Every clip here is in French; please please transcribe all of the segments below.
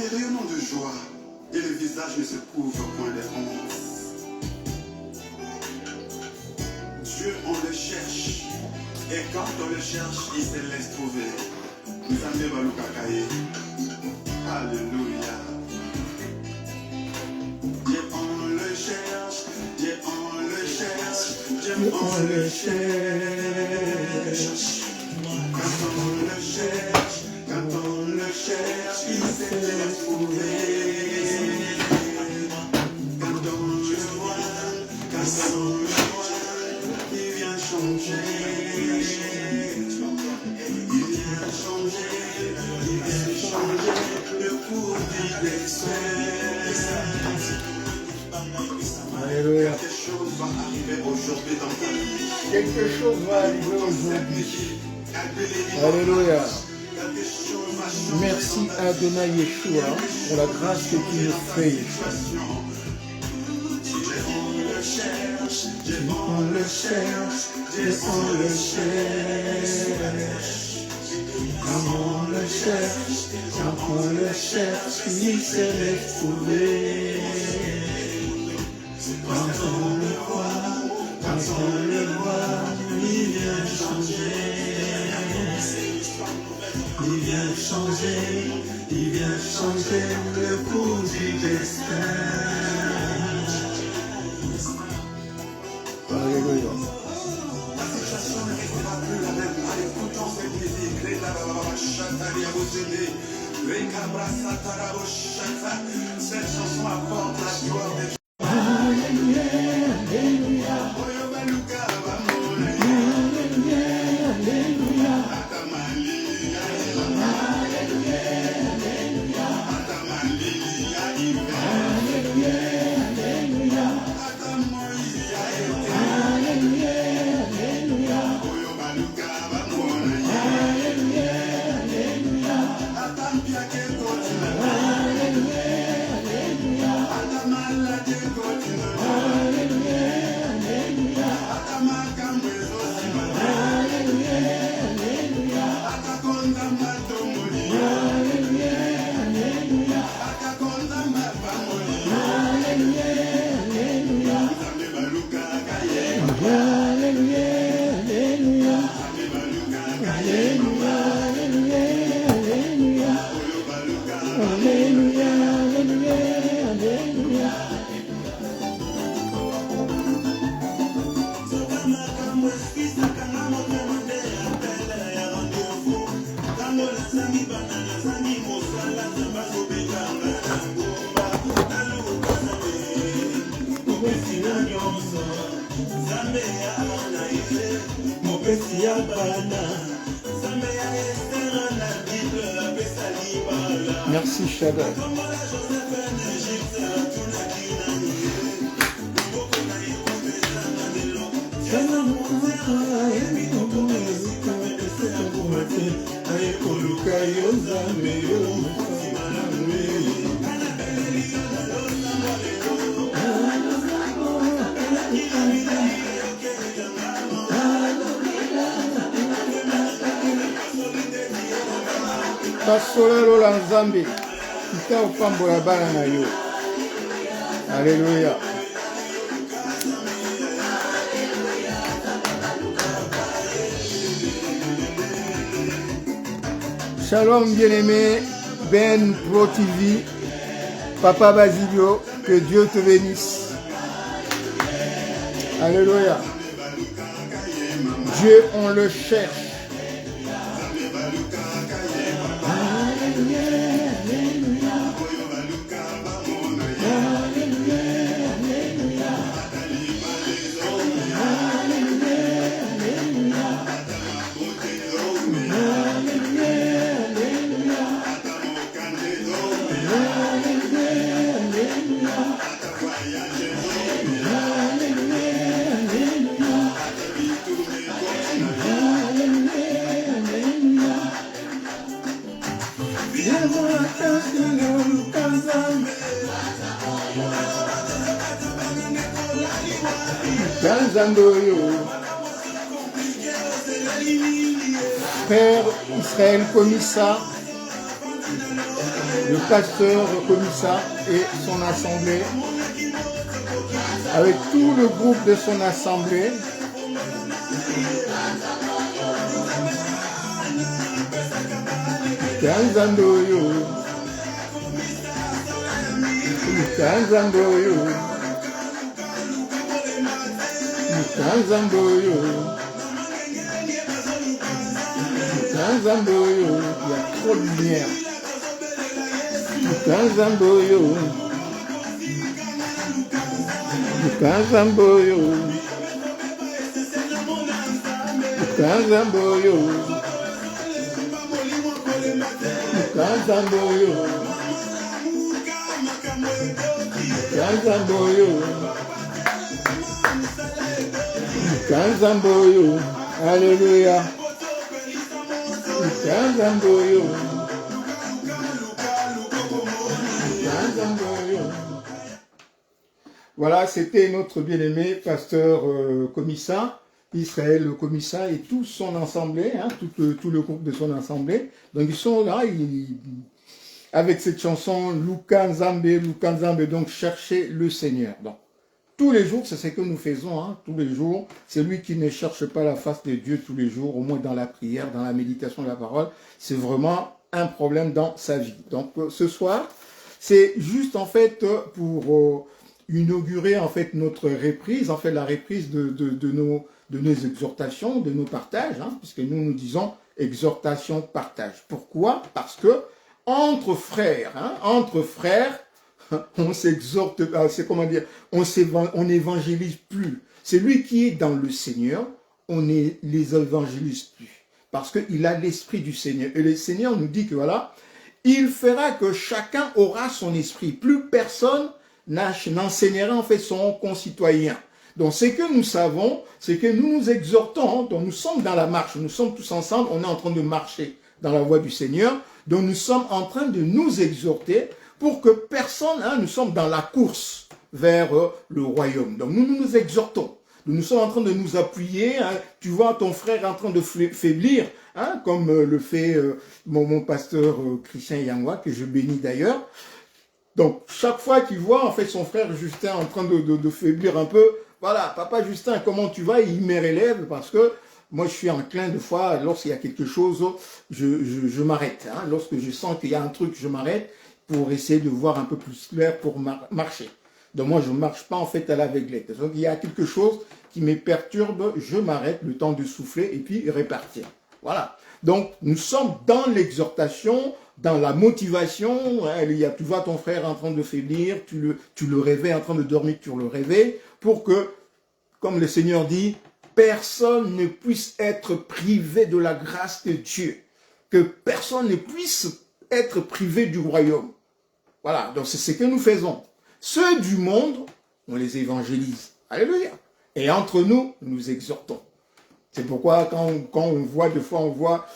est rayonnant de joie et le visage ne se couvre point des hontes. Dieu, on le cherche, et quand on le cherche, il se laisse trouver. Nous sommes Balukakaye. Alléluia. Dieu, on le cherche, Dieu, on le cherche, Dieu, on le cherche. Quand on le cherche, il se laisse trouver. Quand on le voit, il vient changer. Il vient changer le cours du destin. Alléluia. Quelque chose va arriver aujourd'hui dans ta vie. Quelque chose va arriver aujourd'hui. Alléluia. Merci Adonai Yeshua pour la grâce que tu nous fais. On le cherche, on le cherche. Quand on le cherche, il se laisse trouver. Quand on le voit, il vient changer. Il vient changer le cours du destin. Alléluia. La situation ne restera plus la même en écoutant cette musique. Cette chanson apporte la gloire de Dieu. Alléluia, Alléluia. Merci Shaddai. Basolero la Nzambe kita opambola bana na yo. Alléluia. Shalom bien-aimé, Ben Pro TV, Papa Basilio, que Dieu te bénisse. Alléluia. Dieu, on le cherche. Frère Israël Komissa, le pasteur Komissa et son assemblée, avec tout le groupe de son assemblée. Kanzandoyo, Kanzandoyo, Kanzandoyo, Kanzandoyo, il y a trop de lumière. Kanzandoyo, Kanzandoyo, Kanzandoyo, Kanzandoyo, Kanzandoyo, Kanzandoyo, Alléluia, Kanzandoyo, Kanzandoyo. Voilà, c'était notre bien-aimé pasteur Komissa, Israël Komissa et tout son assemblée, hein, tout le groupe de son assemblée. Donc ils sont là, avec cette chanson Lukanzambe, donc chercher le Seigneur. Donc tous les jours, c'est ce que nous faisons, hein, tous les jours. Celui qui ne cherche pas la face de Dieu tous les jours, au moins dans la prière, dans la méditation de la parole, c'est vraiment un problème dans sa vie. Donc ce soir, c'est juste en fait pour inaugurer en fait notre reprise, en fait la reprise de nos exhortations, de nos partages, hein, puisque nous disons exhortation, partage. Pourquoi? Parce que entre frères, on s'exhorte, c'est comment dire, on n'évangélise plus. Celui qui est dans le Seigneur, on ne les évangélise plus. Parce qu'il a l'esprit du Seigneur. Et le Seigneur nous dit que voilà, il fera que chacun aura son esprit. Plus personne n'enseignera en fait son concitoyen. Donc ce que nous savons, c'est que nous nous exhortons, donc nous sommes dans la marche, nous sommes tous ensemble, on est en train de marcher dans la voie du Seigneur, donc nous sommes en train de nous exhorter pour que personne, hein, nous sommes dans la course vers le royaume. Donc nous exhortons, nous sommes en train de nous appuyer, hein, tu vois ton frère en train de faiblir, hein, comme le fait mon pasteur Christian Yangwa, que je bénis d'ailleurs. Donc chaque fois qu'il voit en fait son frère Justin en train de faiblir un peu, voilà, papa Justin, comment tu vas? Il me relève parce que moi je suis enclin de fois, lorsqu'il y a quelque chose, je m'arrête. Hein. Lorsque je sens qu'il y a un truc, je m'arrête pour essayer de voir un peu plus clair pour marcher. Donc moi je ne marche pas en fait à l'aveuglette. Donc il y a quelque chose qui me perturbe, je m'arrête, le temps de souffler et puis repartir. Voilà. Donc nous sommes dans l'exhortation, dans la motivation. Hein, tu vois ton frère en train de faiblir, tu le réveilles en train de dormir, tu le réveilles, pour que, comme le Seigneur dit, personne ne puisse être privé de la grâce de Dieu. Que personne ne puisse être privé du royaume. Voilà, donc c'est ce que nous faisons. Ceux du monde, on les évangélise. Alléluia. Et entre nous, nous exhortons. C'est pourquoi quand on voit, des fois on voit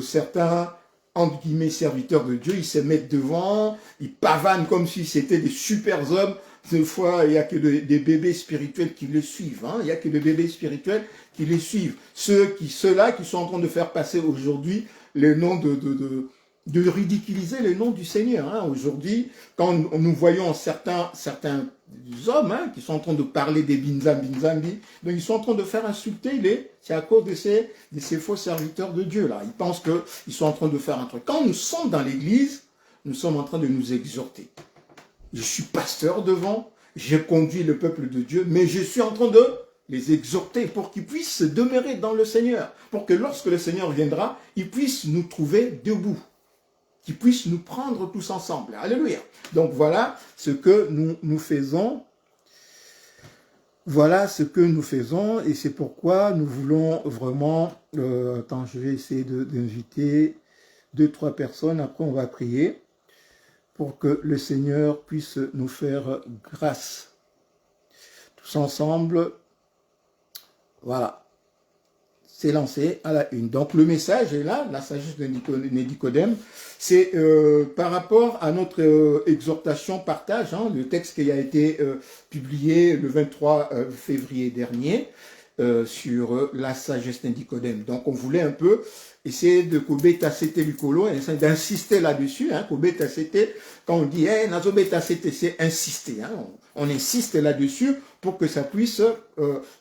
certains, entre guillemets, serviteurs de Dieu, ils se mettent devant, ils pavanent comme si c'était des super hommes. Des fois, il n'y a que des bébés spirituels qui les suivent. Hein. Il n'y a que des bébés spirituels qui les suivent. Ceux-là qui sont en train de faire passer aujourd'hui le nom de ridiculiser le nom du Seigneur. Hein. Aujourd'hui, quand nous voyons certains hommes hein, qui sont en train de parler des binzambi, donc ils sont en train de faire insulter c'est à cause de ces faux serviteurs de Dieu là. Ils pensent qu'ils sont en train de faire un truc. Quand nous sommes dans l'église, nous sommes en train de nous exhorter. Je suis pasteur devant, j'ai conduit le peuple de Dieu, mais je suis en train de les exhorter pour qu'ils puissent demeurer dans le Seigneur, pour que lorsque le Seigneur viendra, ils puissent nous trouver debout, qu'ils puissent nous prendre tous ensemble. Alléluia. Donc voilà ce que nous faisons. Voilà ce que nous faisons et c'est pourquoi nous voulons vraiment... attends, je vais essayer d'inviter 2-3 personnes, après on va prier pour que le Seigneur puisse nous faire grâce. Tous ensemble, voilà, c'est lancé à la une. Donc le message est là, la sagesse de Nicodème, c'est par rapport à notre exhortation partage, hein, le texte qui a été publié le 23 février dernier. sur la sagesse de Nicodème. Donc on voulait un peu essayer de kobeta sete likolo, d'insister là-dessus, hein, kobeta sete, quand on dit hey, nazobeta sete, c'est insister, hein, on insiste là-dessus pour que ça puisse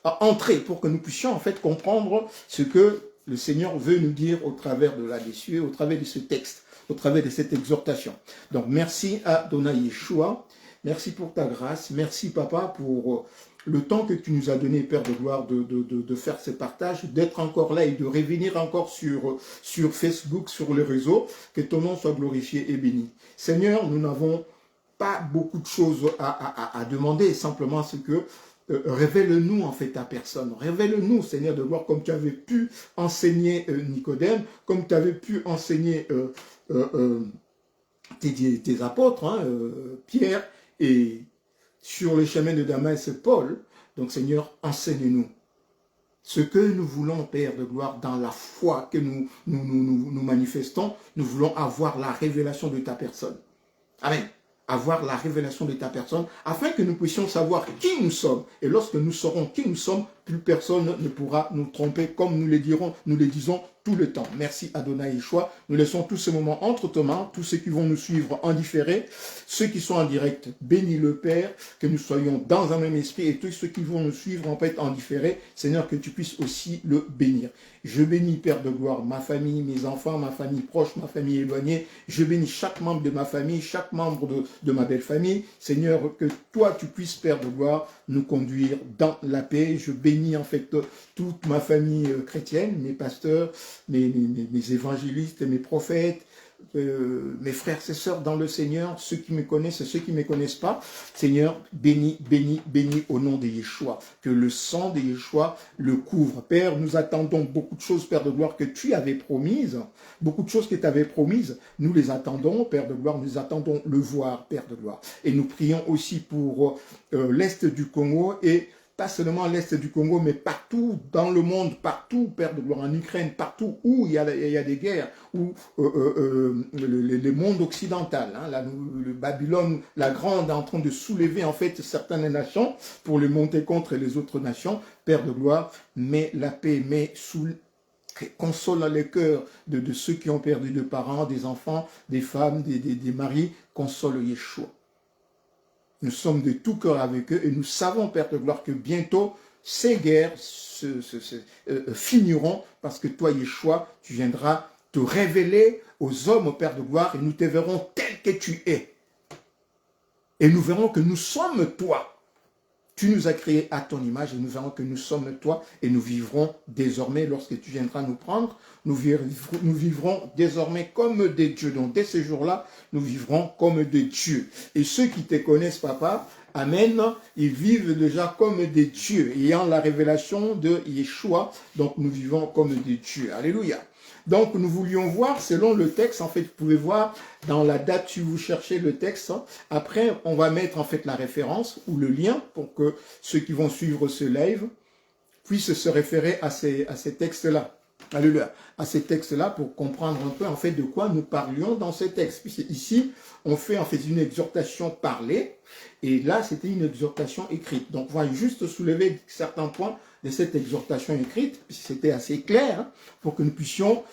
entrer, pour que nous puissions en fait comprendre ce que le Seigneur veut nous dire au travers de là-dessus, au travers de ce texte, au travers de cette exhortation. Donc merci à Adonai Yeshua, merci pour ta grâce, merci Papa pour le temps que tu nous as donné, Père de gloire, de faire ces partages, d'être encore là et de revenir encore sur Facebook, sur les réseaux, que ton nom soit glorifié et béni. Seigneur, nous n'avons pas beaucoup de choses à demander, simplement ce que révèle-nous en fait ta personne, révèle-nous, Seigneur de gloire, comme tu avais pu enseigner Nicodème, comme tu avais pu enseigner tes apôtres, hein, Pierre et sur le chemin de Damas, Paul. Donc Seigneur, enseigne-nous ce que nous voulons, Père de gloire, dans la foi que nous manifestons. Nous voulons avoir la révélation de ta personne. Amen. Avoir la révélation de ta personne, afin que nous puissions savoir qui nous sommes. Et lorsque nous saurons qui nous sommes, plus personne ne pourra nous tromper, comme nous le disons tout le temps. Merci Adonai Yeshua. Nous laissons tout ce moment entre tes mains, tous ceux qui vont nous suivre en différé, ceux qui sont en direct, bénis le Père, que nous soyons dans un même esprit, et tous ceux qui vont nous suivre en fait en différé, Seigneur, que tu puisses aussi le bénir. Je bénis, Père de gloire, ma famille, mes enfants, ma famille proche, ma famille éloignée. Je bénis chaque membre de ma famille, chaque membre de ma belle famille. Seigneur, que toi, tu puisses, Père de gloire, nous conduire dans la paix. Je bénis en fait toute ma famille chrétienne, mes pasteurs, mes évangélistes, mes prophètes, mes frères et sœurs dans le Seigneur, ceux qui me connaissent et ceux qui ne me connaissent pas. Seigneur, bénis, bénis, bénis au nom de Yeshua. Que le sang de Yeshua le couvre. Père, nous attendons beaucoup de choses, Père de gloire, que tu avais promises. Beaucoup de choses que tu avais promises. Nous les attendons, Père de gloire. Nous attendons le voir, Père de gloire. Et nous prions aussi pour l'Est du Congo et pas seulement l'Est du Congo, mais partout dans le monde, partout, Père de gloire, en Ukraine, partout où il y a des guerres, où le monde occidental, hein, le Babylone, la grande, est en train de soulever en fait certaines nations pour les monter contre les autres nations. Père de gloire, mets la paix, console les cœurs de ceux qui ont perdu des parents, des enfants, des femmes, des maris, console Yeshua. Nous sommes de tout cœur avec eux et nous savons, Père de gloire, que bientôt ces guerres finiront parce que toi, Yeshua, tu viendras te révéler aux hommes, au Père de gloire, et nous te verrons tel que tu es. Et nous verrons que nous sommes toi. Tu nous as créés à ton image et nous verrons que nous sommes toi et nous vivrons désormais, lorsque tu viendras nous prendre, nous vivrons désormais comme des dieux. Donc dès ce jour-là, nous vivrons comme des dieux. Et ceux qui te connaissent, Papa, Amen, ils vivent déjà comme des dieux, ayant la révélation de Yeshua. Donc nous vivons comme des dieux. Alléluia. Donc nous voulions voir, selon le texte, en fait, vous pouvez voir dans la date si vous cherchez le texte. Après, on va mettre en fait la référence ou le lien pour que ceux qui vont suivre ce live puissent se référer à ces textes-là. Alléluia. À ces textes-là pour comprendre un peu en fait de quoi nous parlions dans ces textes. Puisque ici, on fait en fait une exhortation parlée et là, c'était une exhortation écrite. Donc, on va juste soulever certains points de cette exhortation écrite, puisque c'était assez clair, hein, pour que nous puissions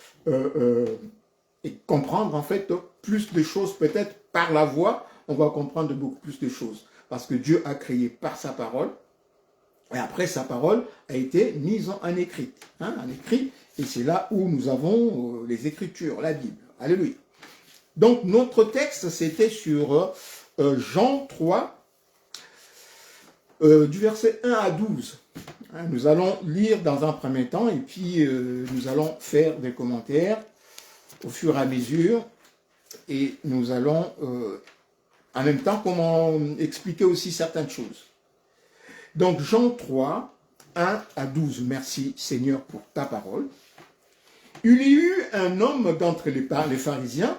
comprendre en fait plus de choses, peut-être par la voix, on va comprendre beaucoup plus de choses. Parce que Dieu a créé par sa parole, et après sa parole a été mise en écrit. Hein, en écrit, et c'est là où nous avons les Écritures, la Bible. Alléluia. Donc notre texte, c'était sur Jean 3, du verset 1 à 12. Nous allons lire dans un premier temps et puis nous allons faire des commentaires au fur et à mesure et nous allons en même temps comment expliquer aussi certaines choses. Donc Jean 3, 1 à 12. Merci Seigneur pour ta parole. Il y eut un homme d'entre les pharisiens,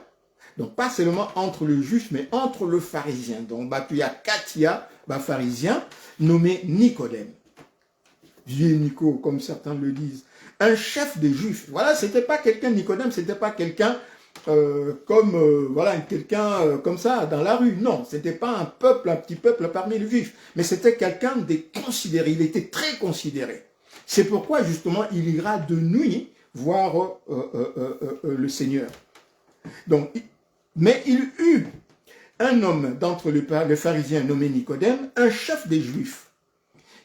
donc pas seulement entre le juif, mais entre le pharisien. Donc il y a Katia, pharisien, nommé Nicodème. Vieux Nico, comme certains le disent. Un chef des juifs. Voilà, c'était pas quelqu'un, Nicodème, c'était pas quelqu'un quelqu'un comme ça dans la rue. Non, c'était pas un peuple, un petit peuple parmi les juifs, mais c'était quelqu'un de considéré. Il était très considéré. C'est pourquoi, justement, il ira de nuit voir le Seigneur. Donc, mais il eut un homme d'entre les pharisiens nommé Nicodème, un chef des Juifs,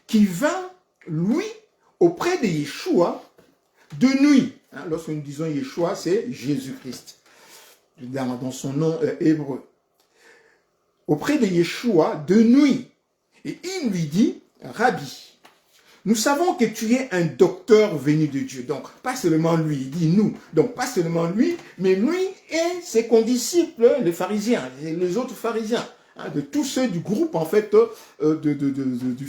qui vint, lui, auprès de Yeshua de nuit. Hein, lorsque nous disons Yeshua, c'est Jésus-Christ, dans son nom hébreu. Auprès de Yeshua de nuit. Et il lui dit, Rabbi, nous savons que tu es un docteur venu de Dieu. Donc, pas seulement lui, il dit nous. Donc, pas seulement lui, mais lui et ses condisciples, les pharisiens, les autres pharisiens. Hein, de tous ceux du groupe, en fait, de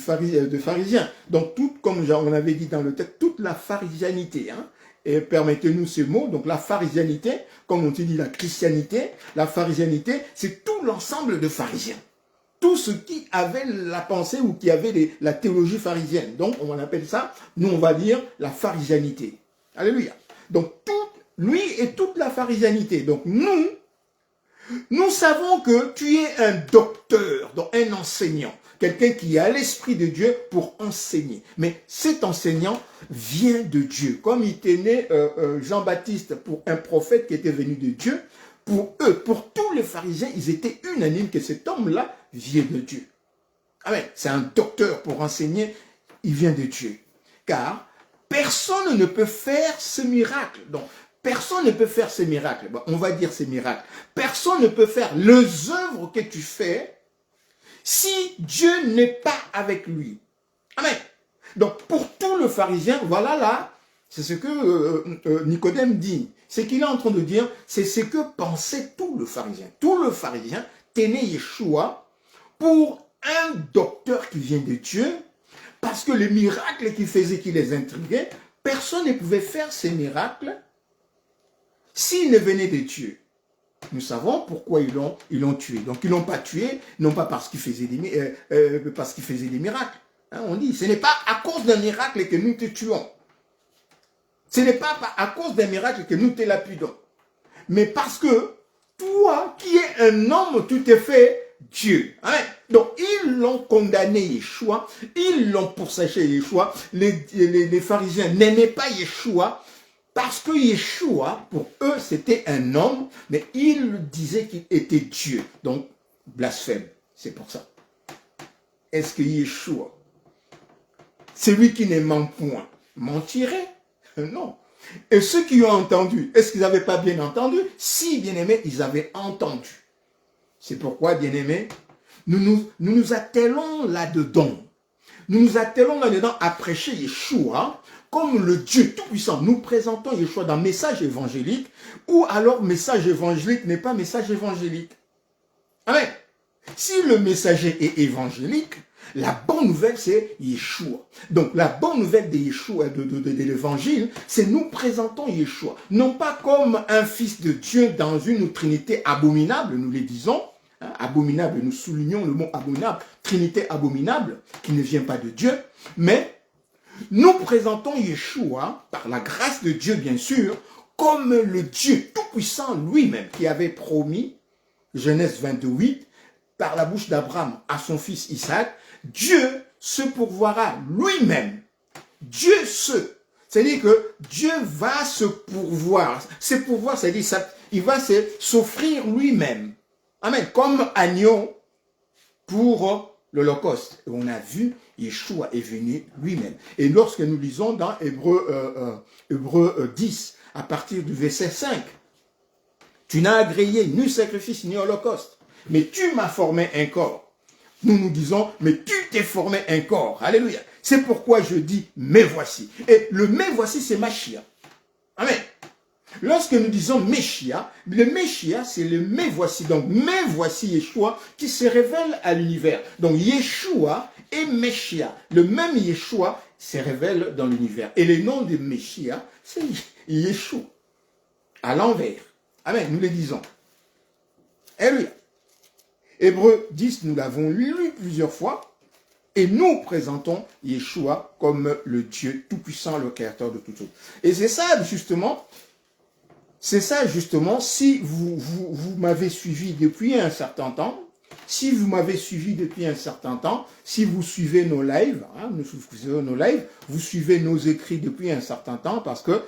pharisiens. Donc, tout, comme on avait dit dans le texte, toute la pharisianité. Hein, et permettez-nous ce mot, donc la pharisianité, comme on dit la christianité, la pharisianité, c'est tout l'ensemble de pharisiens. Tout ce qui avait la pensée ou qui avait la théologie pharisienne. Donc, on appelle ça, nous on va dire, la pharisianité. Alléluia. Donc, lui et toute la pharisianité. Donc, nous savons que tu es un docteur, donc un enseignant. Quelqu'un qui a l'Esprit de Dieu pour enseigner. Mais cet enseignant vient de Dieu. Comme il tenait Jean-Baptiste pour un prophète qui était venu de Dieu, pour eux, pour tous les pharisiens, ils étaient unanimes que cet homme-là vient de Dieu. Amen. C'est un docteur pour enseigner, il vient de Dieu. Car personne ne peut faire ce miracle. Donc, personne ne peut faire ces miracles. Bon, on va dire ces miracles. Personne ne peut faire les œuvres que tu fais si Dieu n'est pas avec lui. Amen. Donc, pour tout le pharisien, voilà là, c'est ce que Nicodème dit. Ce qu'il est en train de dire, c'est ce que pensait tout le pharisien. Tout le pharisien tenait Yeshua pour un docteur qui vient de Dieu, parce que les miracles qu'il faisait, qui les intriguaient, personne ne pouvait faire ces miracles s'ils ne venaient de Dieu. Nous savons pourquoi ils l'ont tué. Donc ils ne l'ont pas tué, non pas parce qu'il faisait des miracles. Hein, on dit, ce n'est pas à cause d'un miracle que nous te tuons. Ce n'est pas à cause d'un miracle que nous te lapidons. Mais parce que toi, qui es un homme, tu t'es fait Dieu. Amen. Donc, ils l'ont condamné Yeshua, ils l'ont pourchassé Yeshua. Les pharisiens n'aimaient pas Yeshua parce que Yeshua, pour eux, c'était un homme, mais ils disaient qu'il était Dieu. Donc, blasphème. C'est pour ça. Est-ce que Yeshua, celui qui ne ment point, mentirait? Non. Et ceux qui ont entendu, est-ce qu'ils n'avaient pas bien entendu? Si, bien aimés, ils avaient entendu. C'est pourquoi, bien aimés, nous nous attelons là-dedans. Nous nous attelons là-dedans à prêcher Yeshua comme le Dieu Tout-Puissant. Nous présentons Yeshua dans message évangélique, ou alors message évangélique n'est pas message évangélique. Amen. Si le messager est évangélique, la bonne nouvelle, c'est Yeshua. Donc, la bonne nouvelle de Yeshua, de l'évangile, c'est nous présentons Yeshua. Non pas comme un fils de Dieu dans une trinité abominable, nous le disons. Hein, abominable, nous soulignons le mot abominable. Trinité abominable, qui ne vient pas de Dieu. Mais, nous présentons Yeshua, par la grâce de Dieu, bien sûr, comme le Dieu Tout-Puissant lui-même, qui avait promis, Genèse 28, par la bouche d'Abraham à son fils Isaac, Dieu se pourvoira lui-même. Dieu se. C'est-à-dire que Dieu va se pourvoir. Se pourvoir, c'est-à-dire il va s'offrir lui-même. Amen. Comme agneau pour l'Holocauste. Et on a vu, Yeshua est venu lui-même. Et lorsque nous lisons dans Hébreux 10, à partir du verset 5, tu n'as agréé ni sacrifice ni holocauste, mais tu m'as formé un corps. Nous nous disons, mais tu t'es formé un corps. Alléluia. C'est pourquoi je dis, mais voici. Et le mais voici, c'est Mashiach. Amen. Lorsque nous disons Messia, le Messia, c'est le mais voici. Donc, mais voici Yeshua qui se révèle à l'univers. Donc, Yeshua et Messia. Le même Yeshua se révèle dans l'univers. Et le nom de Messia, c'est Yeshua. À l'envers. Amen. Nous le disons. Alléluia. Hébreux 10, nous l'avons lu plusieurs fois, et nous présentons Yeshua comme le Dieu Tout-Puissant, le Créateur de toutes choses. Et c'est ça, justement, si vous m'avez suivi depuis un certain temps, si vous m'avez suivi depuis un certain temps, si vous suivez nos lives, vous suivez nos écrits depuis un certain temps, parce que,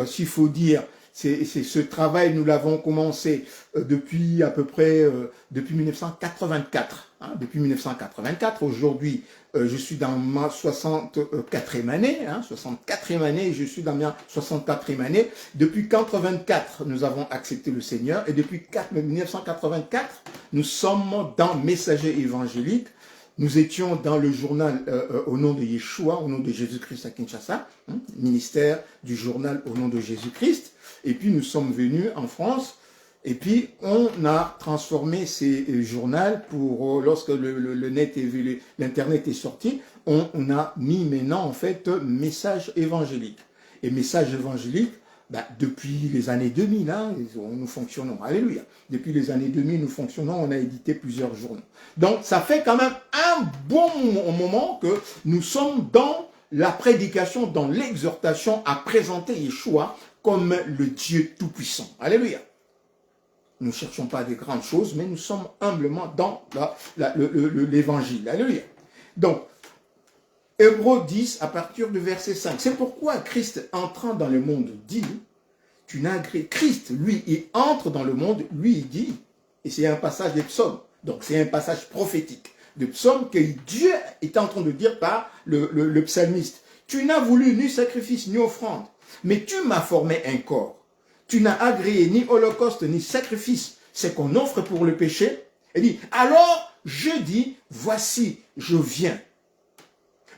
s'il faut dire, c'est ce travail, nous l'avons commencé depuis à peu près, depuis 1984. Depuis 1984, aujourd'hui, je suis dans ma 64e année, 64e année, je suis dans ma 64e année. Depuis 1984, nous avons accepté le Seigneur, et depuis 1984, nous sommes dans Messager évangélique. Nous étions dans le journal au nom de Yeshua, au nom de Jésus-Christ à Kinshasa, ministère du journal au nom de Jésus-Christ. Et puis nous sommes venus en France, et puis on a transformé ces journaux pour, lorsque le net est venu, l'internet est sorti, on a mis maintenant en fait message évangélique. Et message évangélique, depuis les années 2000, nous fonctionnons, alléluia. Depuis les années 2000, nous fonctionnons, on a édité plusieurs journaux. Donc ça fait quand même un bon moment que nous sommes dans la prédication, dans l'exhortation à présenter Yeshua comme le Dieu Tout-Puissant. Alléluia. Nous ne cherchons pas des grandes choses, mais nous sommes humblement dans l'évangile. Alléluia. Donc, Hébreux 10, à partir du verset 5. C'est pourquoi Christ, entrant dans le monde, dit, Christ, lui, il entre dans le monde, lui, il dit, et c'est un passage des psaumes, donc c'est un passage prophétique de psaumes que Dieu est en train de dire par le psalmiste. Tu n'as voulu ni sacrifice ni offrande, mais tu m'as formé un corps. Tu n'as agréé ni holocauste ni sacrifice, c'est qu'on offre pour le péché. Il dit, alors je dis, voici, je viens.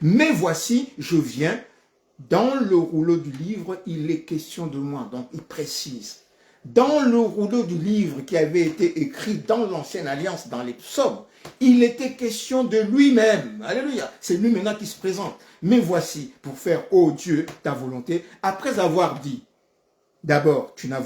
Mais voici, je viens. Dans le rouleau du livre, il est question de moi. Donc, il précise. Dans le rouleau du livre qui avait été écrit dans l'Ancienne Alliance, dans les psaumes, il était question de lui-même. Alléluia. C'est lui maintenant qui se présente. Mais voici, pour faire, ô Dieu, ta volonté, après avoir dit, d'abord, tu n'as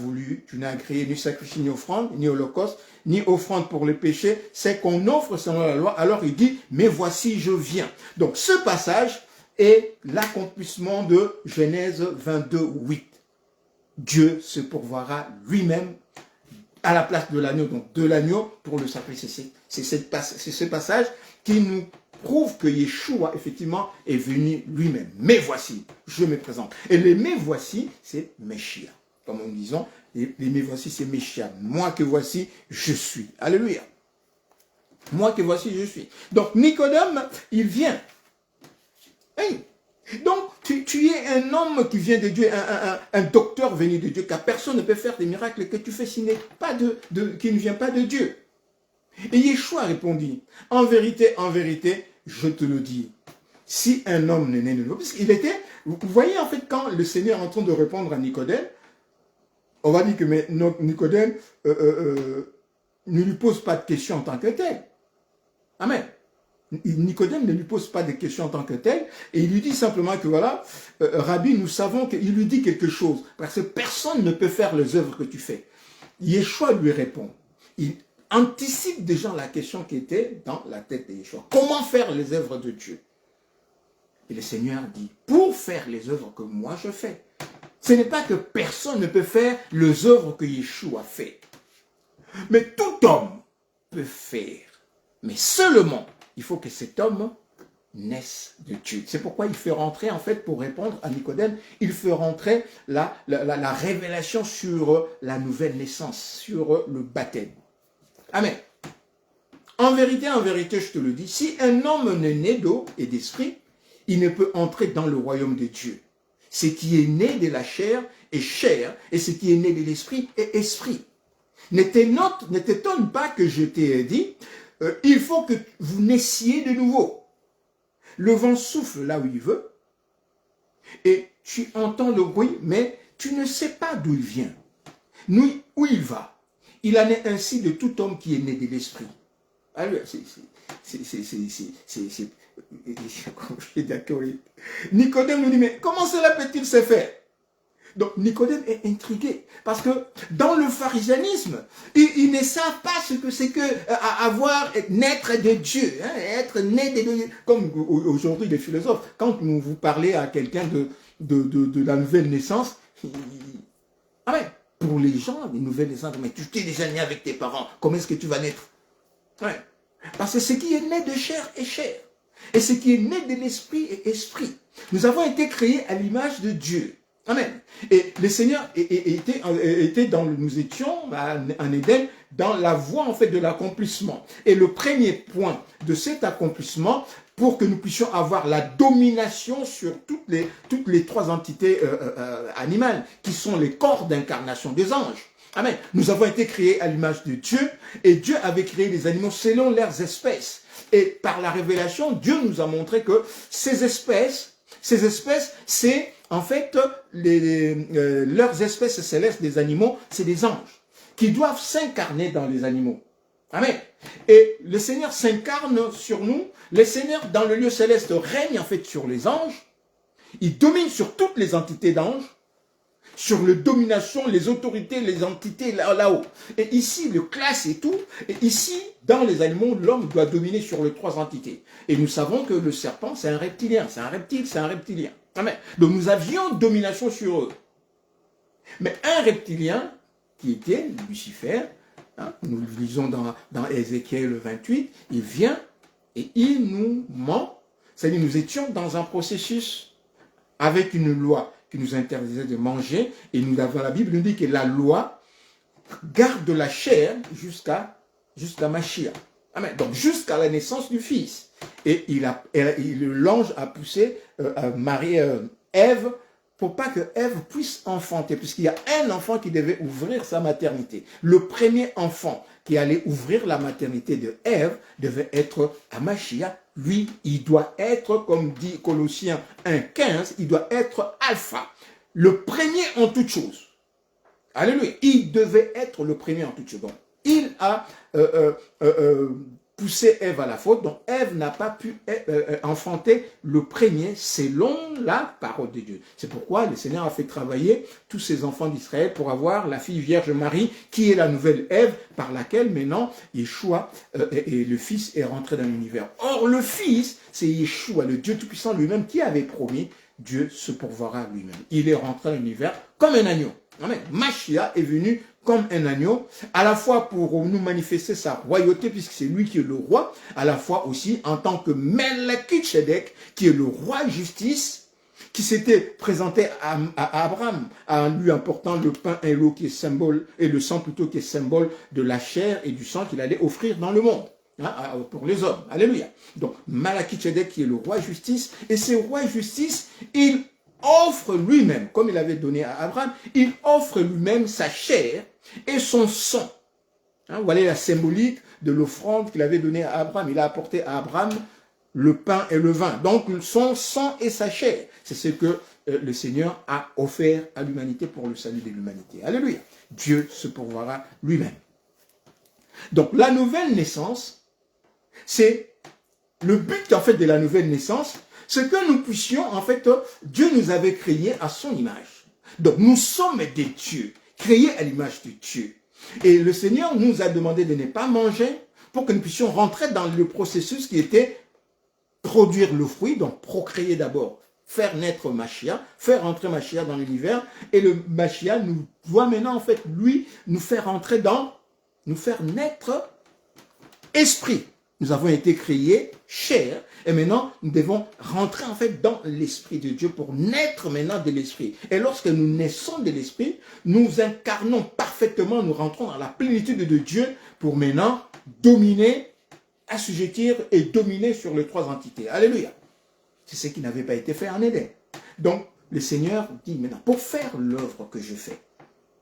agréé ni sacrifice, ni offrande, ni holocauste, ni offrande pour le péché, c'est qu'on offre selon la loi. Alors il dit, mais voici, je viens. Donc ce passage est l'accomplissement de Genèse 22, 8. Dieu se pourvoira lui-même à la place de l'agneau, donc de l'agneau pour le sacrifice. C'est ce passage qui nous prouve que Yeshua, effectivement, est venu lui-même. Mais voici, je me présente. Et le mais voici, c'est Messia. Comme nous disons, les mais voici, c'est Messia. Moi que voici, je suis. Alléluia. Moi que voici, je suis. Donc, Nicodème, il vient. Hey. Donc, tu es un homme qui vient de Dieu, un docteur venu de Dieu, car personne ne peut faire des miracles que tu fais s'il n'est pas qui ne vient pas de Dieu. Et Yeshua répondit, en vérité, je te le dis, si un homme n'est né de nouveau, parce qu'il était, vous voyez en fait quand le Seigneur est en train de répondre à Nicodème, on va dire que Nicodème ne lui pose pas de questions en tant que tel. Amen. Nicodème ne lui pose pas de questions en tant que tel, et il lui dit simplement que voilà, Rabbi, nous savons qu'il lui dit quelque chose, parce que personne ne peut faire les œuvres que tu fais. Yeshua lui répond. Il anticipe déjà la question qui était dans la tête de Yeshua. Comment faire les œuvres de Dieu? Et le Seigneur dit, pour faire les œuvres que moi je fais. Ce n'est pas que personne ne peut faire les œuvres que Yeshua fait. Mais tout homme peut faire. Mais seulement, il faut que cet homme naisse de Dieu. C'est pourquoi il fait rentrer, en fait, pour répondre à Nicodème, il fait rentrer la révélation sur la nouvelle naissance, sur le baptême. Amen. En vérité, je te le dis, si un homme n'est né d'eau et d'esprit, il ne peut entrer dans le royaume de Dieu. Ce qui est né de la chair est chair, et ce qui est né de l'esprit est esprit. Ne t'étonne pas que je t'ai dit, il faut que vous naissiez de nouveau. Le vent souffle là où il veut, et tu entends le bruit, mais tu ne sais pas d'où il vient, ni où il va. Il en est ainsi de tout homme qui est né de l'esprit. Alors, Nicodème nous dit, mais comment cela peut-il se faire? Donc Nicodème est intrigué, parce que dans le pharisianisme, ils ne savent pas ce que c'est que naître de Dieu, être né de Dieu. Comme aujourd'hui les philosophes, quand vous parlez à quelqu'un de la nouvelle naissance, pour les gens, les nouvelles naissances, mais tu t'es déjà né avec tes parents, comment est-ce que tu vas naître? Ouais. Parce que ce qui est né de chair est chair. Et ce qui est né de l'esprit est esprit. Nous avons été créés à l'image de Dieu. Amen. Et le Seigneur était nous étions en Éden dans la voie en fait de l'accomplissement. Et le premier point de cet accomplissement, pour que nous puissions avoir la domination sur toutes les trois entités animales, qui sont les corps d'incarnation des anges. Amen. Nous avons été créés à l'image de Dieu, et Dieu avait créé les animaux selon leurs espèces. Et par la révélation, Dieu nous a montré que ces espèces, c'est en fait leurs espèces célestes des animaux, c'est des anges qui doivent s'incarner dans les animaux. Amen. Et le Seigneur s'incarne sur nous. Le Seigneur, dans le lieu céleste, règne en fait sur les anges. Il domine sur toutes les entités d'anges, sur les dominations, les autorités, les entités là-haut. Et ici, le classe et tout. Et ici, dans les animaux, l'homme doit dominer sur les trois entités. Et nous savons que le serpent, c'est un reptilien. C'est un reptile, c'est un reptilien. Amen. Donc nous avions domination sur eux. Mais un reptilien, qui était Lucifer, hein, nous le lisons dans Ézéchiel 28, il vient et il nous ment. C'est-à-dire nous étions dans un processus avec une loi qui nous interdisait de manger. Et nous avons, la Bible nous dit que la loi garde la chair jusqu'à Mashiach. Amen. Donc jusqu'à la naissance du Fils. Et l'ange a poussé Ève pour pas que Ève puisse enfanter, puisqu'il y a un enfant qui devait ouvrir sa maternité. Le premier enfant qui allait ouvrir la maternité de Ève devait être Mashiach. Lui, il doit être, comme dit Colossiens 1,15, il doit être alpha, le premier en toutes choses. Alléluia. Il devait être le premier en toutes choses. Donc, il a poussé Ève à la faute, donc Ève n'a pas pu enfanter le premier selon la parole de Dieu. C'est pourquoi le Seigneur a fait travailler tous ses enfants d'Israël pour avoir la fille Vierge Marie, qui est la nouvelle Ève, par laquelle maintenant Yeshua et le Fils est rentré dans l'univers. Or le Fils, c'est Yeshua, le Dieu Tout-Puissant lui-même, qui avait promis, Dieu se pourvoira lui-même. Il est rentré dans l'univers comme un agneau. Amen. Mashiach est venu comme un agneau, à la fois pour nous manifester sa royauté, puisque c'est lui qui est le roi, à la fois aussi en tant que Melchizedek, qui est le roi justice, qui s'était présenté à Abraham, en lui apportant le pain et l'eau qui est symbole, et le sang plutôt qui est symbole de la chair et du sang qu'il allait offrir dans le monde. Hein, pour les hommes. Alléluia. Donc, Melchizedek qui est le roi justice, et ce roi justice, il offre lui-même, comme il avait donné à Abraham, il offre lui-même sa chair et son sang. Hein, voilà la symbolique de l'offrande qu'il avait donnée à Abraham. Il a apporté à Abraham le pain et le vin. Donc, son sang et sa chair. C'est ce que le Seigneur a offert à l'humanité pour le salut de l'humanité. Alléluia. Dieu se pourvoira lui-même. Donc, la nouvelle naissance, c'est le but, en fait, de la nouvelle naissance, c'est que nous puissions, en fait, Dieu nous avait créés à son image. Donc, nous sommes des dieux, créés à l'image de Dieu. Et le Seigneur nous a demandé de ne pas manger pour que nous puissions rentrer dans le processus qui était produire le fruit, donc procréer d'abord, faire naître Mashiach, faire entrer Mashiach dans l'univers, et le Mashiach nous voit maintenant, en fait, lui, nous faire entrer dans, nous faire naître esprit. Nous avons été créés chair, et maintenant, nous devons rentrer en fait dans l'Esprit de Dieu pour naître maintenant de l'Esprit. Et lorsque nous naissons de l'Esprit, nous incarnons parfaitement, nous rentrons dans la plénitude de Dieu pour maintenant dominer, assujettir et dominer sur les trois entités. Alléluia. C'est ce qui n'avait pas été fait en Éden. Donc, le Seigneur dit maintenant, pour faire l'œuvre que je fais,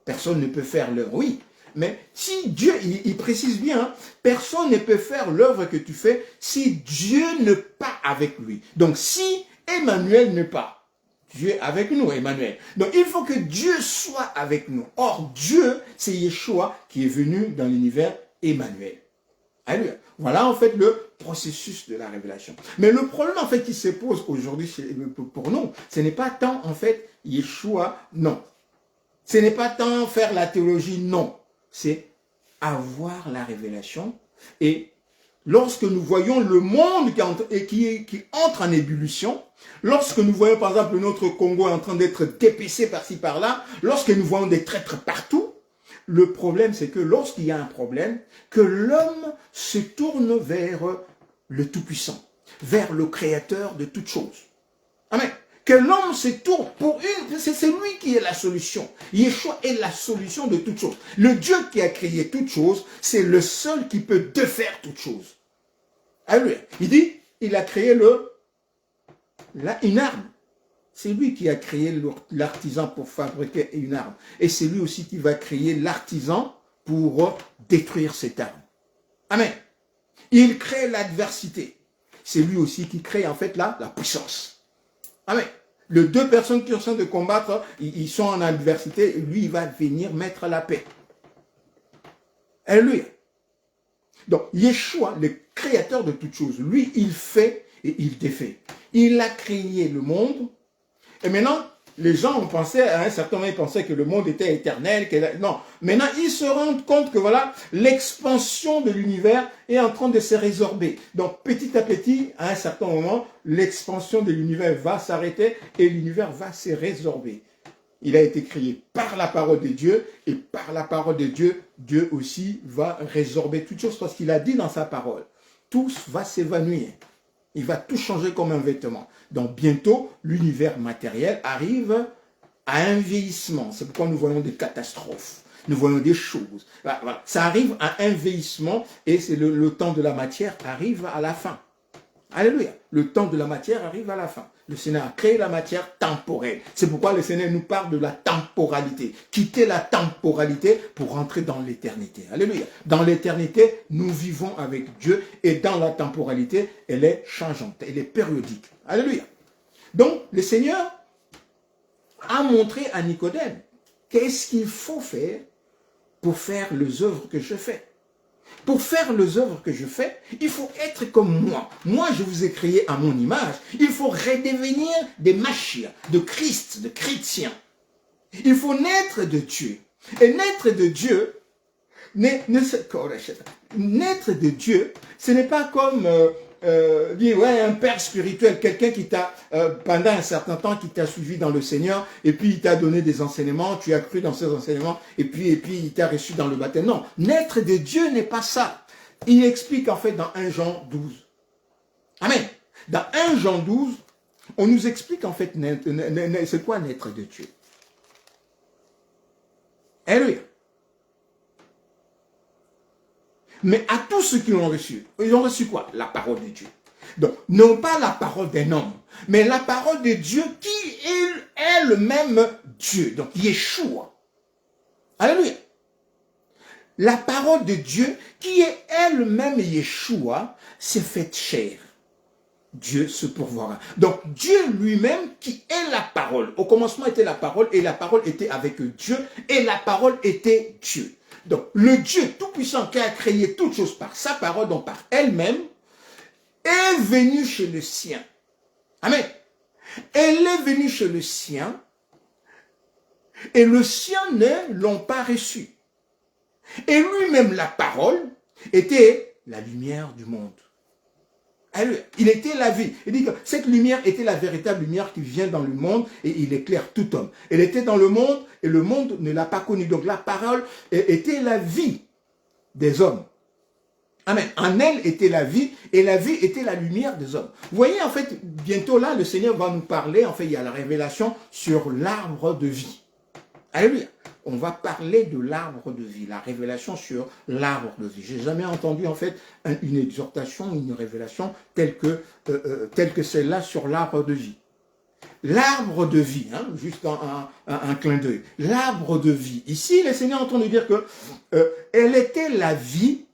personne ne peut faire l'œuvre, oui. Mais si Dieu, il précise bien, hein, personne ne peut faire l'œuvre que tu fais si Dieu n'est pas avec lui. Donc si Emmanuel n'est pas, Dieu est avec nous, Emmanuel. Donc il faut que Dieu soit avec nous. Or Dieu, c'est Yeshua qui est venu dans l'univers Emmanuel. Alléluia. Voilà en fait le processus de la révélation. Mais le problème en fait qui se pose aujourd'hui pour nous, ce n'est pas tant en fait Yeshua, non. Ce n'est pas tant faire la théologie, non. C'est avoir la révélation. Et lorsque nous voyons le monde qui entre en ébullition, lorsque nous voyons par exemple notre Congo en train d'être dépecé par-ci par-là, lorsque nous voyons des traîtres partout, le problème, c'est que lorsqu'il y a un problème, que l'homme se tourne vers le Tout-Puissant, vers le Créateur de toutes choses. Amen. Que l'homme se tourne pour c'est lui qui est la solution. Yeshua est la solution de toutes choses. Le Dieu qui a créé toutes choses, c'est le seul qui peut défaire toutes choses. Alléluia. Il dit, il a créé une arme. C'est lui qui a créé l'artisan pour fabriquer une arme. Et c'est lui aussi qui va créer l'artisan pour détruire cette arme. Amen. Il crée l'adversité. C'est lui aussi qui crée en fait la puissance. Amen. Les deux personnes qui sont en train de combattre, ils sont en adversité, et lui, il va venir mettre la paix. Alléluia. Donc, Yeshua, le créateur de toutes choses, lui, il fait et il défait. Il a créé le monde, et maintenant, les gens ont pensé, à un certain moment, ils pensaient que le monde était éternel. Non, maintenant, ils se rendent compte que voilà, l'expansion de l'univers est en train de se résorber. Donc, petit à petit, à un certain moment, l'expansion de l'univers va s'arrêter et l'univers va se résorber. Il a été créé par la parole de Dieu et par la parole de Dieu, Dieu aussi va résorber toutes choses parce qu'il a dit dans sa parole, tout va s'évanouir. Il va tout changer comme un vêtement. Donc bientôt, l'univers matériel arrive à un vieillissement. C'est pourquoi nous voyons des catastrophes. Nous voyons des choses. Voilà. Ça arrive à un vieillissement et c'est le temps de la matière arrive à la fin. Alléluia. Le temps de la matière arrive à la fin. Le Seigneur a créé la matière temporelle. C'est pourquoi le Seigneur nous parle de la temporalité. Quitter la temporalité pour entrer dans l'éternité. Alléluia. Dans l'éternité, nous vivons avec Dieu et dans la temporalité, elle est changeante, elle est périodique. Alléluia. Donc, le Seigneur a montré à Nicodème qu'est-ce qu'il faut faire pour faire les œuvres que je fais. Pour faire les œuvres que je fais, il faut être comme moi. Moi, je vous ai créé à mon image. Il faut redevenir des Mashiach, de Christ, de chrétiens. Il faut naître de Dieu. Et naître de Dieu, naître de Dieu, ce n'est pas comme un père spirituel, quelqu'un qui t'a, pendant un certain temps, qui t'a suivi dans le Seigneur, et puis il t'a donné des enseignements, tu as cru dans ces enseignements, et puis il t'a reçu dans le baptême. Non, naître de Dieu n'est pas ça. Il explique en fait dans 1 Jean 12. Amen. Dans 1 Jean 12, on nous explique en fait c'est quoi naître de Dieu. Alléluia. Mais à tous ceux qui l'ont reçu, ils ont reçu quoi? La parole de Dieu. Donc, non pas la parole d'un homme, mais la parole de Dieu qui est le même Dieu. Donc, Yeshua. Alléluia. La parole de Dieu qui est elle-même Yeshua s'est faite chair. Dieu se pourvoira. Donc, Dieu lui-même qui est la parole. Au commencement était la parole et la parole était avec Dieu et la parole était Dieu. Donc, le Dieu tout-puissant qui a créé toutes choses par sa parole, donc par elle-même, est venu chez le sien. Amen. Elle est venue chez le sien et le sien ne l'ont pas reçu. Et lui-même, la parole, était la lumière du monde. Il était la vie. Il dit que cette lumière était la véritable lumière qui vient dans le monde et il éclaire tout homme. Elle était dans le monde et le monde ne l'a pas connue. Donc la parole était la vie des hommes. Amen. En elle était la vie et la vie était la lumière des hommes. Vous voyez, en fait, bientôt là, le Seigneur va nous parler. En fait, il y a la révélation sur l'arbre de vie. Alléluia. On va parler de l'arbre de vie, la révélation sur l'arbre de vie. J'ai jamais entendu en fait une exhortation, une révélation telle que celle-là sur l'arbre de vie. L'arbre de vie, hein, juste un clin d'œil. L'arbre de vie. Ici, le Seigneur est en train de dire que elle était la vie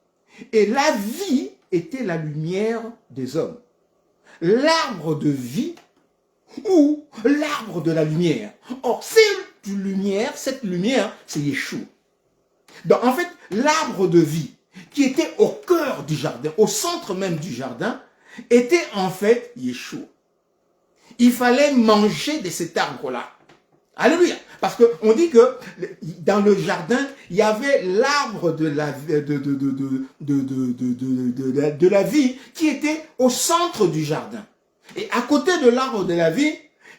et la vie était la lumière des hommes. L'arbre de vie ou l'arbre de la lumière. Or, cette lumière, c'est Yeshua. Donc, en fait, l'arbre de vie, qui était au cœur du jardin, au centre même du jardin, était en fait Yeshua. Il fallait manger de cet arbre-là. Alléluia. Parce qu'on dit que dans le jardin, il y avait l'arbre de la vie qui était au centre du jardin. Et à côté de l'arbre de la vie,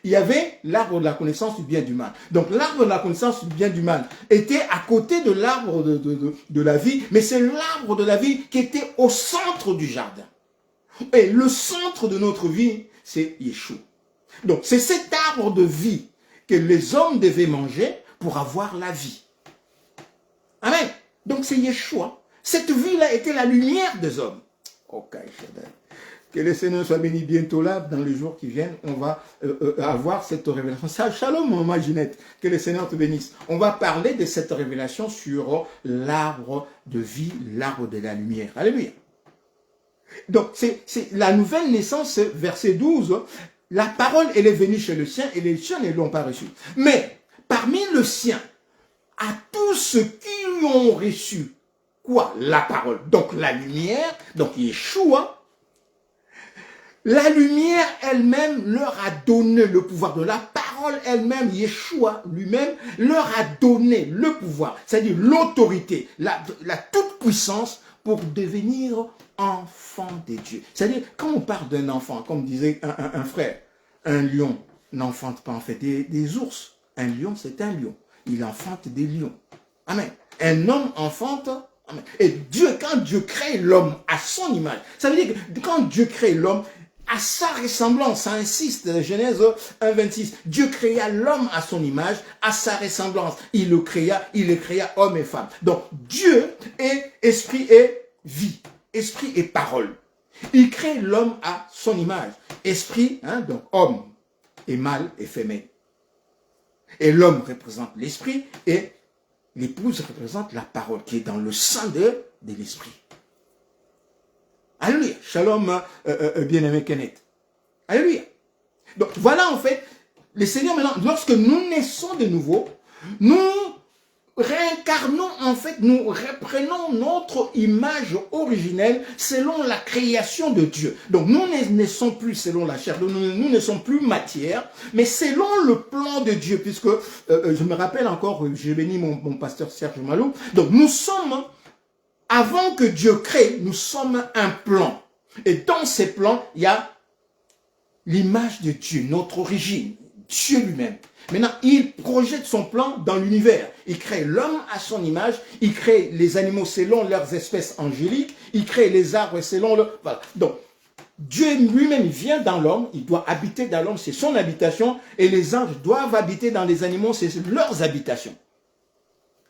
il y avait l'arbre de la connaissance du bien et du mal. Donc l'arbre de la connaissance du bien et du mal était à côté de l'arbre de la vie, mais c'est l'arbre de la vie qui était au centre du jardin. Et le centre de notre vie, c'est Yeshua. Donc c'est cet arbre de vie que les hommes devaient manger pour avoir la vie. Amen. Donc c'est Yeshua. Cette vie-là était la lumière des hommes. Ok, que le Seigneur soit béni bientôt là, dans les jours qui viennent, on va avoir cette révélation. Ça, shalom, maman Ginette, que le Seigneur te bénisse. On va parler de cette révélation sur l'arbre de vie, l'arbre de la lumière. Alléluia. Donc, c'est la nouvelle naissance, verset 12. La parole, elle est venue chez le sien et les siens ne l'ont pas reçue. Mais, parmi le sien, à tous ceux qui ont reçu, quoi? La parole. Donc, la lumière, donc Yeshua, la lumière elle-même leur a donné le pouvoir. De la parole elle-même, Yeshua lui-même leur a donné le pouvoir, c'est-à-dire l'autorité, la toute puissance pour devenir enfant de Dieu. C'est-à-dire, quand on parle d'un enfant, comme disait un frère, un lion n'enfante pas en fait des ours. Un lion, c'est un lion. Il enfante des lions. Amen. Un homme enfante. Amen. Et Dieu, quand Dieu crée l'homme à son image, ça veut dire que quand Dieu crée l'homme, à sa ressemblance, ça insiste, Genèse 1,26. Dieu créa l'homme à son image, à sa ressemblance. Il le créa homme et femme. Donc, Dieu est esprit et vie. Esprit et parole. Il crée l'homme à son image. Esprit, donc homme, et mâle et femelle. Et l'homme représente l'esprit et l'épouse représente la parole qui est dans le sein de l'esprit. Alléluia. Shalom, bien-aimé Kenneth. Alléluia. Donc voilà en fait, le Seigneur maintenant, lorsque nous naissons de nouveau, nous réincarnons en fait, nous reprenons notre image originelle selon la création de Dieu. Donc nous ne naissons plus selon la chair, nous ne sommes plus matière, mais selon le plan de Dieu, puisque je me rappelle encore, j'ai béni mon pasteur Serge Malou, donc nous sommes, avant que Dieu crée, nous sommes un plan. Et dans ces plans, il y a l'image de Dieu, notre origine, Dieu lui-même. Maintenant, il projette son plan dans l'univers. Il crée l'homme à son image, il crée les animaux selon leurs espèces angéliques, il crée les arbres selon leur... Voilà. Donc, Dieu lui-même vient dans l'homme, il doit habiter dans l'homme, c'est son habitation, et les anges doivent habiter dans les animaux, c'est leurs habitations.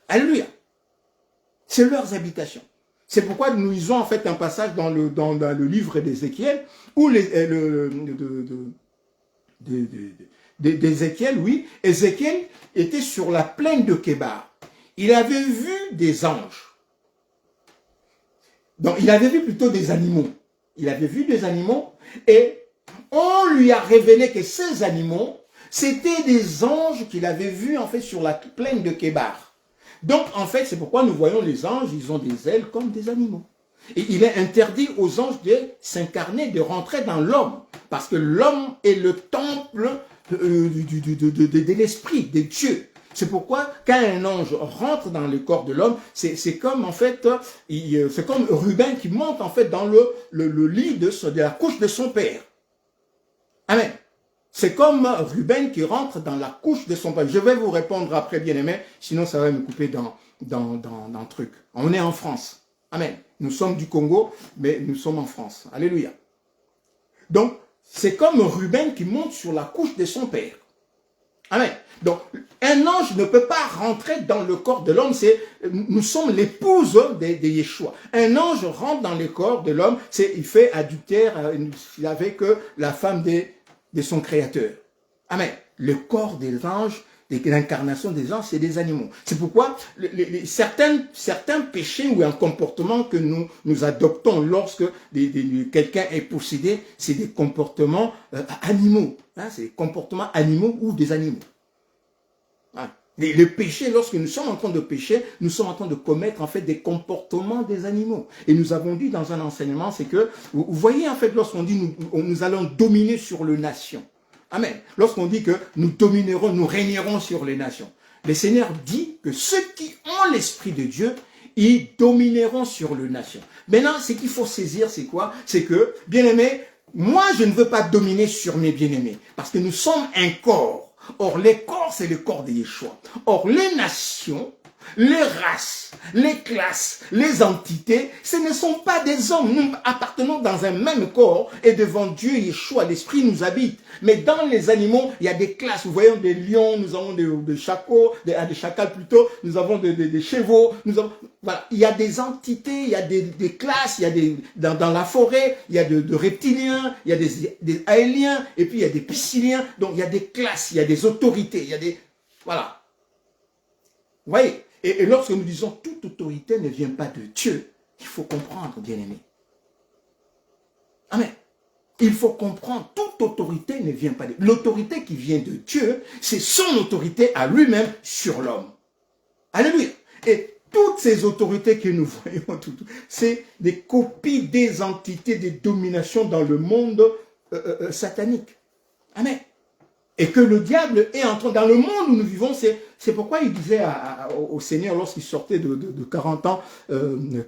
Alléluia. C'est leurs habitations. C'est pourquoi nous lisons en fait un passage dans le livre d'Ézéchiel, où d'Ézéchiel, oui, Ézéchiel était sur la plaine de Kébar. Il avait vu des anges. Donc, il avait vu plutôt des animaux. Il avait vu des animaux et on lui a révélé que ces animaux, c'était des anges qu'il avait vus en fait sur la plaine de Kébar. Donc, en fait, c'est pourquoi nous voyons les anges, ils ont des ailes comme des animaux. Et il est interdit aux anges de s'incarner, de rentrer dans l'homme. Parce que l'homme est le temple de l'esprit, de Dieu. C'est pourquoi, quand un ange rentre dans le corps de l'homme, c'est comme, en fait, c'est comme Ruben qui monte, en fait, dans le lit de la couche de son père. Amen. C'est comme Ruben qui rentre dans la couche de son père. Je vais vous répondre après, bien-aimé, sinon ça va me couper dans le truc. On est en France. Amen. Nous sommes du Congo, mais nous sommes en France. Alléluia. Donc, c'est comme Ruben qui monte sur la couche de son père. Amen. Donc, un ange ne peut pas rentrer dans le corps de l'homme. Nous sommes l'épouse de Yeshua. Un ange rentre dans le corps de l'homme, il fait adultère avec la femme de son créateur. Amen. Le corps des anges, l'incarnation des anges, c'est des animaux. C'est pourquoi certains péchés ou un comportement que nous adoptons lorsque quelqu'un est possédé, c'est des comportements animaux. Hein, c'est des comportements animaux ou des animaux. Hein. Les péchés, lorsque nous sommes en train de pécher, nous sommes en train de commettre en fait des comportements des animaux. Et nous avons dit dans un enseignement, c'est que, vous voyez en fait, lorsqu'on dit nous allons dominer sur les nations. Amen. Lorsqu'on dit que nous dominerons, nous régnerons sur les nations. Le Seigneur dit que ceux qui ont l'Esprit de Dieu, ils domineront sur les nations. Maintenant, ce qu'il faut saisir, c'est quoi? C'est que, bien aimé, moi, je ne veux pas dominer sur mes bien-aimés, parce que nous sommes un corps. Or, les corps, c'est le corps de Yeshua. Or, les nations, les races, les classes, les entités, ce ne sont pas des hommes. Nous appartenons dans un même corps et devant Dieu, Yeshua, l'Esprit nous habite. Mais dans les animaux, il y a des classes. Vous voyez des lions, nous avons des chacals, des chacals plutôt, nous avons des chevaux, nous avons, voilà. Il y a des entités, il y a des classes, il y a dans la forêt, il y a de reptiliens, il y a des aéliens, et puis il y a des pisciliens. Donc il y a des classes, il y a des autorités, il y a des, voilà. Vous voyez? Et lorsque nous disons toute autorité ne vient pas de Dieu, il faut comprendre, bien-aimé. Amen. Il faut comprendre, toute autorité ne vient pas de Dieu. L'autorité qui vient de Dieu, c'est son autorité à lui-même sur l'homme. Alléluia. Et toutes ces autorités que nous voyons, c'est des copies des entités de domination dans le monde satanique. Amen. Et que le diable est en train, dans le monde où nous vivons, c'est pourquoi il disait au Seigneur, lorsqu'il sortait de 40 ans,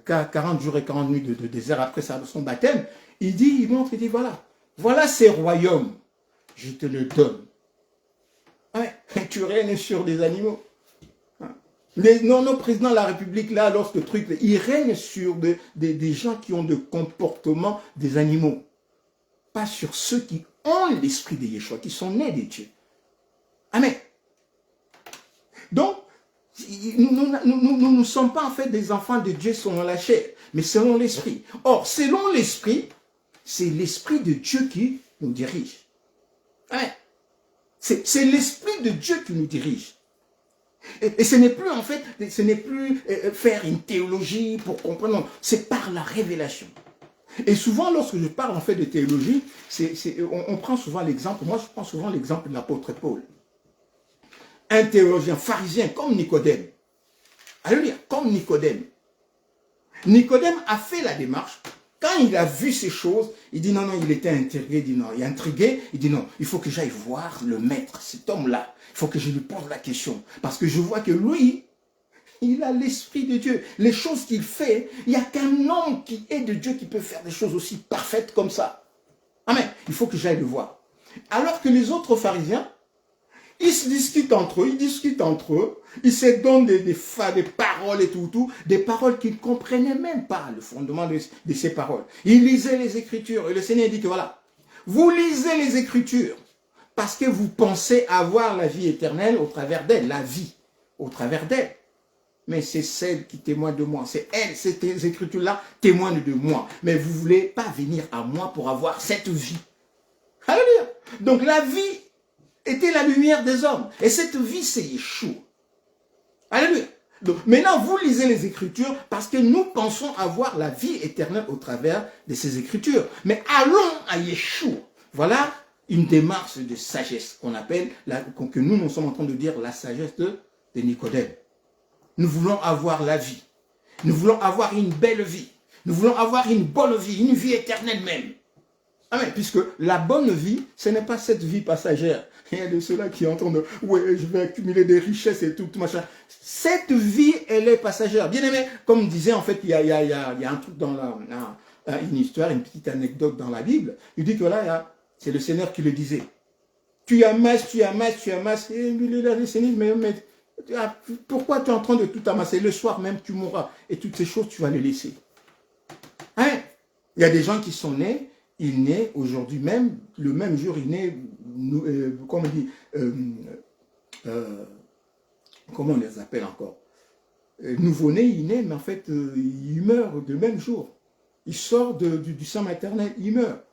40 jours et 40 nuits de désert après son baptême, il montre, il dit, voilà ces royaumes, je te le donne. Ouais, tu règnes sur des animaux. Nos présidents de la République, là, lorsque ils règnent sur des gens qui ont des comportements des animaux. Pas sur ceux qui ont l'esprit de Yeshua, qui sont nés de Dieu. Amen. Donc, nous ne sommes pas en fait des enfants de Dieu selon la chair, mais selon l'esprit. Or, selon l'esprit, c'est l'esprit de Dieu qui nous dirige. Amen. C'est l'esprit de Dieu qui nous dirige. Et ce n'est plus en fait, ce n'est plus faire une théologie pour comprendre, non, c'est par la révélation. Et souvent, lorsque je parle en fait de théologie, on prend souvent l'exemple, moi je prends souvent l'exemple de l'apôtre Paul. Un théologien pharisien comme Nicodème. Alléluia, comme Nicodème. Nicodème a fait la démarche. Quand il a vu ces choses, il dit non, il était intrigué, il dit non, il faut que j'aille voir le maître, cet homme-là. Il faut que je lui pose la question. Parce que je vois que lui, il a l'esprit de Dieu. Les choses qu'il fait, il n'y a qu'un homme qui est de Dieu qui peut faire des choses aussi parfaites comme ça. Amen. Il faut que j'aille le voir. Alors que les autres pharisiens, ils se discutent entre eux, ils se donnent des paroles et tout, des paroles qu'ils ne comprenaient même pas, le fondement de ces paroles. Ils lisaient les Écritures et le Seigneur dit que voilà, vous lisez les Écritures parce que vous pensez avoir la vie éternelle au travers d'elle, la vie au travers d'elle. Mais c'est celle qui témoigne de moi. C'est elle, ces Écritures-là témoignent de moi. Mais vous ne voulez pas venir à moi pour avoir cette vie. Alléluia. Donc la vie était la lumière des hommes. Et cette vie, c'est Yeshua. Alléluia. Donc maintenant, vous lisez les Écritures parce que nous pensons avoir la vie éternelle au travers de ces Écritures. Mais allons à Yeshua. Voilà une démarche de sagesse qu'on appelle, que nous sommes en train de dire la sagesse de Nicodème. Nous voulons avoir la vie. Nous voulons avoir une belle vie. Nous voulons avoir une bonne vie, une vie éternelle même. Amen. Puisque la bonne vie, ce n'est pas cette vie passagère. Il y a de ceux-là qui entendent, ouais, je vais accumuler des richesses et tout machin. Cette vie, elle est passagère. Bien aimé, comme disait en fait, il y a un truc dans une histoire, une petite anecdote dans la Bible. Il dit que là, c'est le Seigneur qui le disait. Tu amasses. Et le Seigneur, mais pourquoi tu es en train de tout amasser? Le soir même, tu mourras. Et toutes ces choses, tu vas les laisser. Hein? Il y a des gens qui sont nés, il naît aujourd'hui même, le même jour, il naît, comment on dit, comment on les appelle encore? Nouveau-né, il naît, mais en fait, il meurt le même jour. Il sort du sein maternel, il meurt.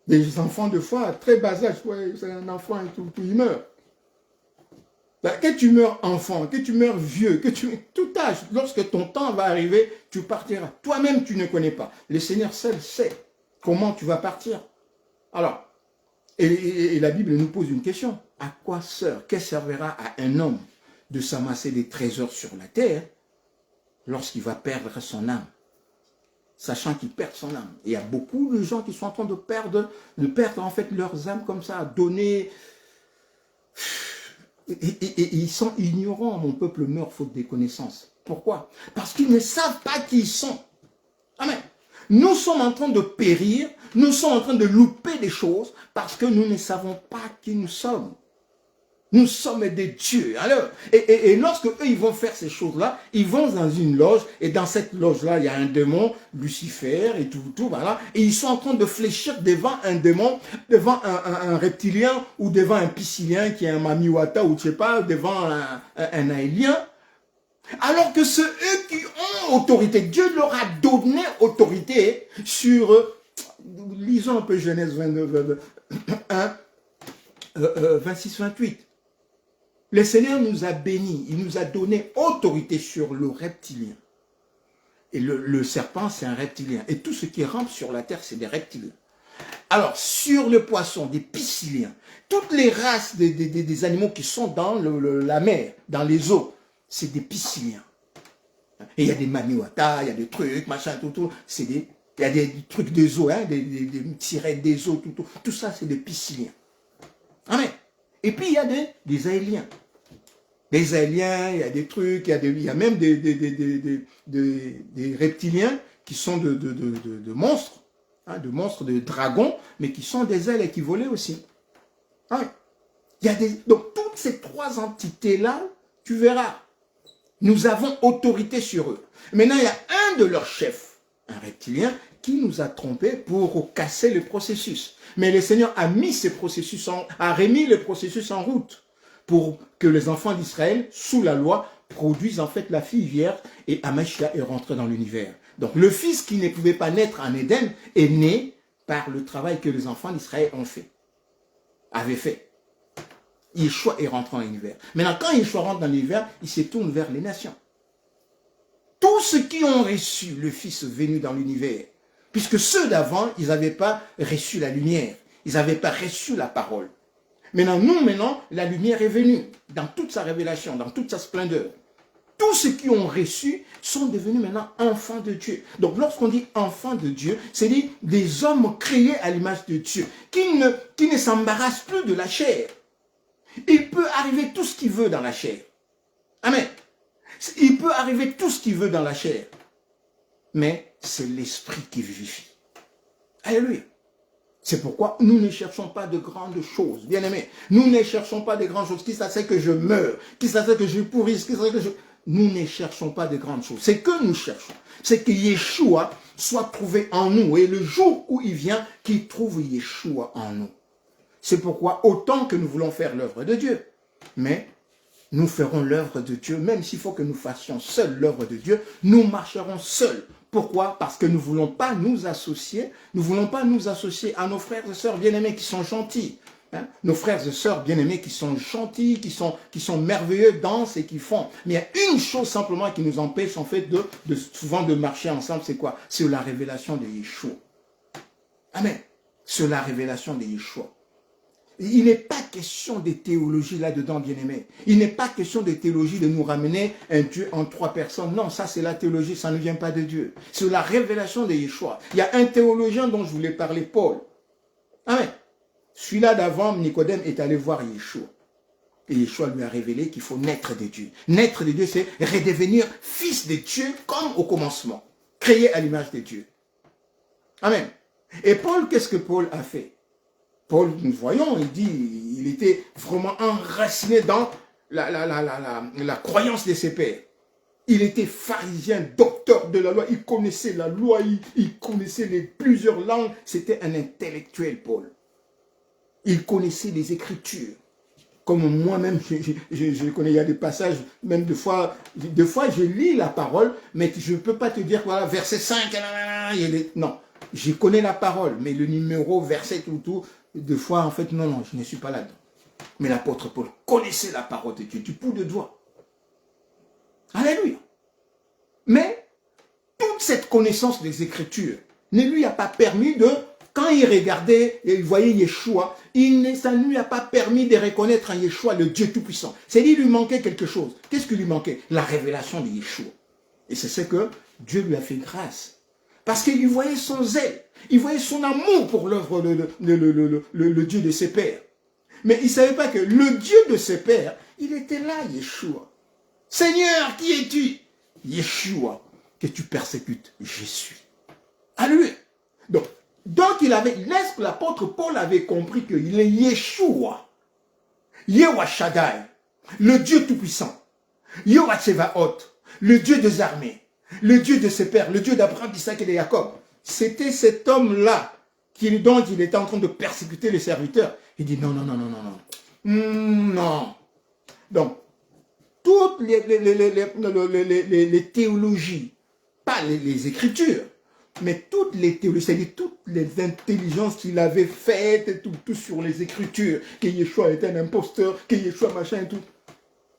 Des enfants de foi, à très bas âge, ouais, c'est un enfant et tout, il meurt. Que tu meurs enfant, que tu meurs vieux, tout âge, lorsque ton temps va arriver, tu partiras. Toi-même, tu ne connais pas. Le Seigneur seul sait comment tu vas partir. Alors, et la Bible nous pose une question. À quoi que servira à un homme de s'amasser des trésors sur la terre lorsqu'il va perdre son âme? Sachant qu'il perd son âme. Et il y a beaucoup de gens qui sont en train de perdre en fait leurs âmes comme ça, à donner. Et ils sont ignorants, mon peuple meurt faute des connaissances. Pourquoi? Parce qu'ils ne savent pas qui ils sont. Amen. Nous sommes en train de périr, nous sommes en train de louper des choses parce que nous ne savons pas qui nous sommes. Nous sommes des dieux. Alors, et lorsque eux, ils vont faire ces choses-là, ils vont dans une loge, et dans cette loge-là, il y a un démon, Lucifer, et tout, voilà. Et ils sont en train de fléchir devant un démon, devant un reptilien, ou devant un piscilien qui est un mamiwata, ou je sais pas, devant un aélien. Alors que ceux, eux qui ont autorité, Dieu leur a donné autorité sur, lisons un peu Genèse 26-28. Le Seigneur nous a bénis, il nous a donné autorité sur le reptilien. Et le serpent, c'est un reptilien. Et tout ce qui rampe sur la terre, c'est des reptiliens. Alors, sur le poisson, des pisciliens, toutes les races des animaux qui sont dans la mer, dans les eaux, c'est des pisciliens. Et il y a des mamiwata, il y a des trucs, machin, tout. Il y a des trucs des eaux, hein, des sirènes des eaux, tout ça, c'est des pisciliens. Amen. Et puis, il y a des aéliens. Des aéliens, il y a des trucs, il y a même des reptiliens qui sont de monstres, hein, de dragons, mais qui sont des ailes et qui volaient aussi. Hein. Donc, toutes ces trois entités-là, tu verras, nous avons autorité sur eux. Maintenant, il y a un de leurs chefs, un reptilien, qui nous a trompés pour casser le processus. Mais le Seigneur a remis le processus en route pour que les enfants d'Israël, sous la loi, produisent en fait la fille vierge et Amashia est rentré dans l'univers. Donc le fils qui ne pouvait pas naître en Éden est né par le travail que les enfants d'Israël avaient fait. Yeshua est rentré dans l'univers. Maintenant, quand Yeshua rentre dans l'univers, il se tourne vers les nations. Tous ceux qui ont reçu le Fils venu dans l'univers, puisque ceux d'avant, ils n'avaient pas reçu la lumière, ils n'avaient pas reçu la parole. Maintenant, la lumière est venue dans toute sa révélation, dans toute sa splendeur. Tous ceux qui ont reçu sont devenus maintenant enfants de Dieu. Donc, lorsqu'on dit enfants de Dieu, c'est-à-dire des hommes créés à l'image de Dieu, qui ne s'embarrassent plus de la chair. Il peut arriver tout ce qu'il veut dans la chair. Amen. Il peut arriver tout ce qu'il veut dans la chair. Mais c'est l'esprit qui vivifie. Alléluia. C'est pourquoi nous ne cherchons pas de grandes choses, bien aimés. Nous ne cherchons pas de grandes choses. Qui ça sait que je meurs? Qui ça sait que je pourrisse? Qui ça sait que je... Nous ne cherchons pas de grandes choses. C'est que nous cherchons. C'est que Yeshua soit trouvé en nous. Et le jour où il vient, qu'il trouve Yeshua en nous. C'est pourquoi autant que nous voulons faire l'œuvre de Dieu, mais nous ferons l'œuvre de Dieu, même s'il faut que nous fassions seuls l'œuvre de Dieu, nous marcherons seuls. Pourquoi? Parce que nous ne voulons pas nous associer, à nos frères et sœurs bien-aimés qui sont gentils. Hein? Nos frères et sœurs bien-aimés qui sont gentils, qui sont merveilleux, dansent et qui font. Mais il y a une chose simplement qui nous empêche en fait souvent de marcher ensemble, c'est quoi? C'est la révélation de Yeshua. Amen. C'est la révélation de Yeshua. Il n'est pas question de théologie là-dedans, bien-aimés. Il n'est pas question de théologie de nous ramener un Dieu en trois personnes. Non, ça c'est la théologie, ça ne vient pas de Dieu. C'est la révélation de Yeshua. Il y a un théologien dont je voulais parler, Paul. Amen. Celui-là d'avant, Nicodème est allé voir Yeshua. Et Yeshua lui a révélé qu'il faut naître de Dieu. Naître de Dieu, c'est redevenir fils de Dieu comme au commencement. Créé à l'image de Dieu. Amen. Et Paul, qu'est-ce que Paul a fait? Paul, nous voyons, il était vraiment enraciné dans la croyance de ses pères. Il était pharisien, docteur de la loi, il connaissait la loi, il connaissait plusieurs langues. C'était un intellectuel, Paul. Il connaissait les Écritures. Comme moi-même, je connais, il y a des passages, même deux fois je lis la parole, mais je ne peux pas te dire, voilà, verset 5, non, je connais la parole, mais le numéro, verset, tout, deux fois, en fait, non, je ne suis pas là-dedans. Mais l'apôtre Paul connaissait la parole de Dieu, du bout de doigt. Alléluia. Mais, toute cette connaissance des Écritures ne lui a pas permis quand il regardait et il voyait Yeshua, ça ne lui a pas permis de reconnaître en Yeshua le Dieu Tout-Puissant. C'est-à-dire qu'il lui manquait quelque chose. Qu'est-ce qui lui manquait? La révélation de Yeshua. Et c'est ce que Dieu lui a fait grâce. Parce qu'il voyait son zèle. Il voyait son amour pour l'œuvre, le Dieu de ses pères. Mais il ne savait pas que le Dieu de ses pères, il était là, Yeshua. Seigneur, qui es-tu? Yeshua, que tu persécutes, je suis. Alléluia. Donc, Donc, l'apôtre Paul avait compris qu'il est Yeshua, Yehowa Shaddai, le Dieu Tout-Puissant, Yehowa Tsevaot, le Dieu des armées, le Dieu de ses pères, le Dieu d'Abraham, d'Isaac et de Jacob. C'était cet homme-là dont il était en train de persécuter les serviteurs. Il dit non, non, non, non, non, non. Non. Donc, toutes les théologies, pas les écritures, mais toutes les théologies, c'est-à-dire toutes les intelligences qu'il avait faites, tout sur les écritures, que Yeshua était un imposteur, que Yeshua machin et tout,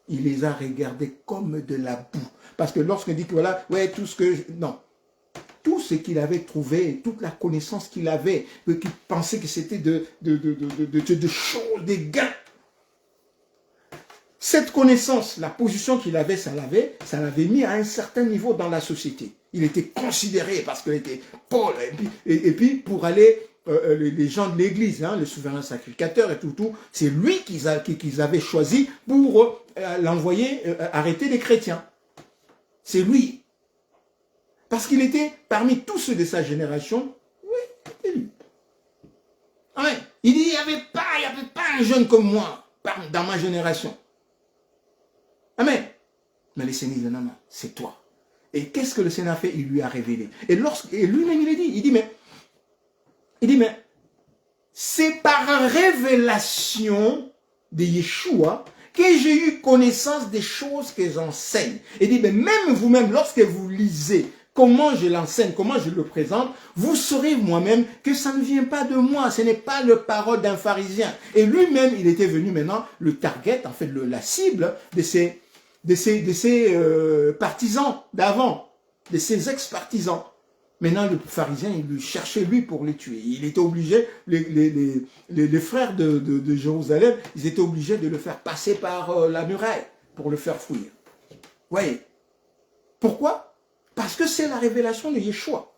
il les a regardées comme de la boue. Parce que lorsqu'on dit que voilà, ouais, tout ce que... Non. Tout ce qu'il avait trouvé, toute la connaissance qu'il avait, qu'il pensait que c'était de choses, des gains. Cette connaissance, la position qu'il avait, ça l'avait mis à un certain niveau dans la société. Il était considéré parce qu'il était Paul. Et puis pour aller, les gens de l'église, hein, le souverain sacrificateur et tout, c'est lui qu'ils avaient choisi pour l'envoyer arrêter les chrétiens. C'est lui. Parce qu'il était parmi tous ceux de sa génération, oui, c'était lui. Ouais. Il dit, il n'y avait pas un jeune comme moi dans ma génération. Amen. Mais le Seigneur dit, non, non, c'est toi. Et qu'est-ce que le Seigneur a fait? Il lui a révélé. Et lui-même, il dit, mais c'est par révélation de Yeshua que j'ai eu connaissance des choses que j'enseigne. Il dit, mais même vous-même, lorsque vous lisez comment je l'enseigne, comment je le présente, vous saurez moi-même que ça ne vient pas de moi, ce n'est pas le parole d'un pharisien. Et lui-même, il était venu maintenant, le target, en fait, la cible de ses partisans d'avant, de ses ex-partisans. Maintenant, le pharisien, il lui cherchait lui pour les tuer. Il était obligé, les frères de Jérusalem, ils étaient obligés de le faire passer par la muraille pour le faire fuir. Vous voyez? Pourquoi? Parce que c'est la révélation de Yeshua.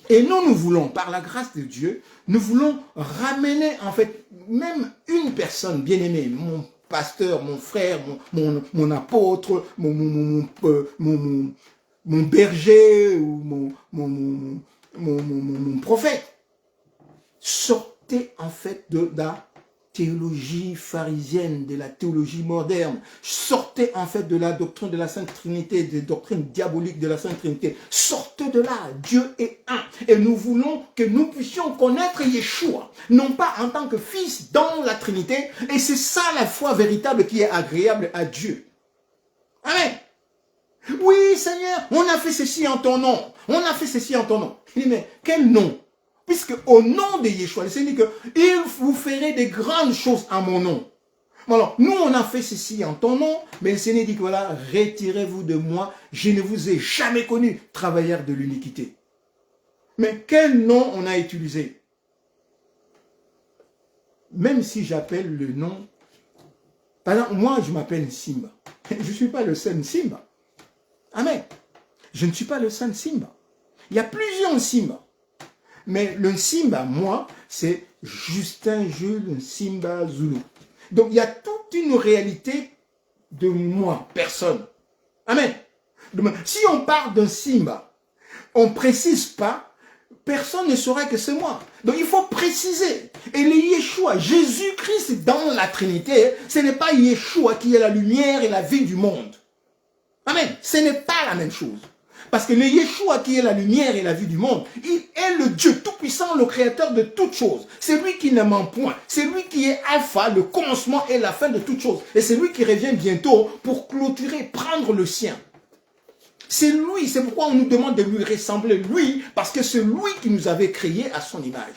Et nous voulons, par la grâce de Dieu, nous voulons ramener, en fait, même une personne bien-aimée, mon pasteur, mon frère, mon apôtre, mon berger ou mon prophète. Sortez en fait de la théologie pharisienne, de la théologie moderne. Sortez en fait de la doctrine de la Sainte Trinité, des doctrines diaboliques de la Sainte Trinité. Sortez de là, Dieu est un. Et nous voulons que nous puissions connaître Yeshua, non pas en tant que fils dans la Trinité, et c'est ça la foi véritable qui est agréable à Dieu. Amen. Oui, Seigneur, on a fait ceci en ton nom. On a fait ceci en ton nom. Il dit, mais quel nom? Puisque au nom de Yeshua, le Seigneur dit que il vous ferait des grandes choses en mon nom. Alors, nous, on a fait ceci en ton nom, mais le Seigneur dit que voilà, retirez-vous de moi, je ne vous ai jamais connu, travailleurs de l'iniquité. Mais quel nom on a utilisé? Même si j'appelle le nom, par exemple, moi, je m'appelle Simba. Je ne suis pas le saint Simba. Amen. Je ne suis pas le saint Simba. Il y a plusieurs Simba. Mais le Simba, moi, c'est Justin Jules Simba Zulu. Donc, il y a toute une réalité de moi, personne. Amen. Si on parle d'un Simba, on ne précise pas, personne ne saura que c'est moi. Donc, il faut préciser. Et le Yeshua, Jésus-Christ dans la Trinité, ce n'est pas Yeshua qui est la lumière et la vie du monde. Amen. Ce n'est pas la même chose. Parce que le Yeshua qui est la lumière et la vie du monde, il est le Dieu tout-puissant, le créateur de toutes choses. C'est lui qui ne ment point. C'est lui qui est alpha, le commencement et la fin de toutes choses. Et c'est lui qui revient bientôt pour clôturer, prendre le sien. C'est lui, c'est pourquoi on nous demande de lui ressembler, lui, parce que c'est lui qui nous avait créés à son image.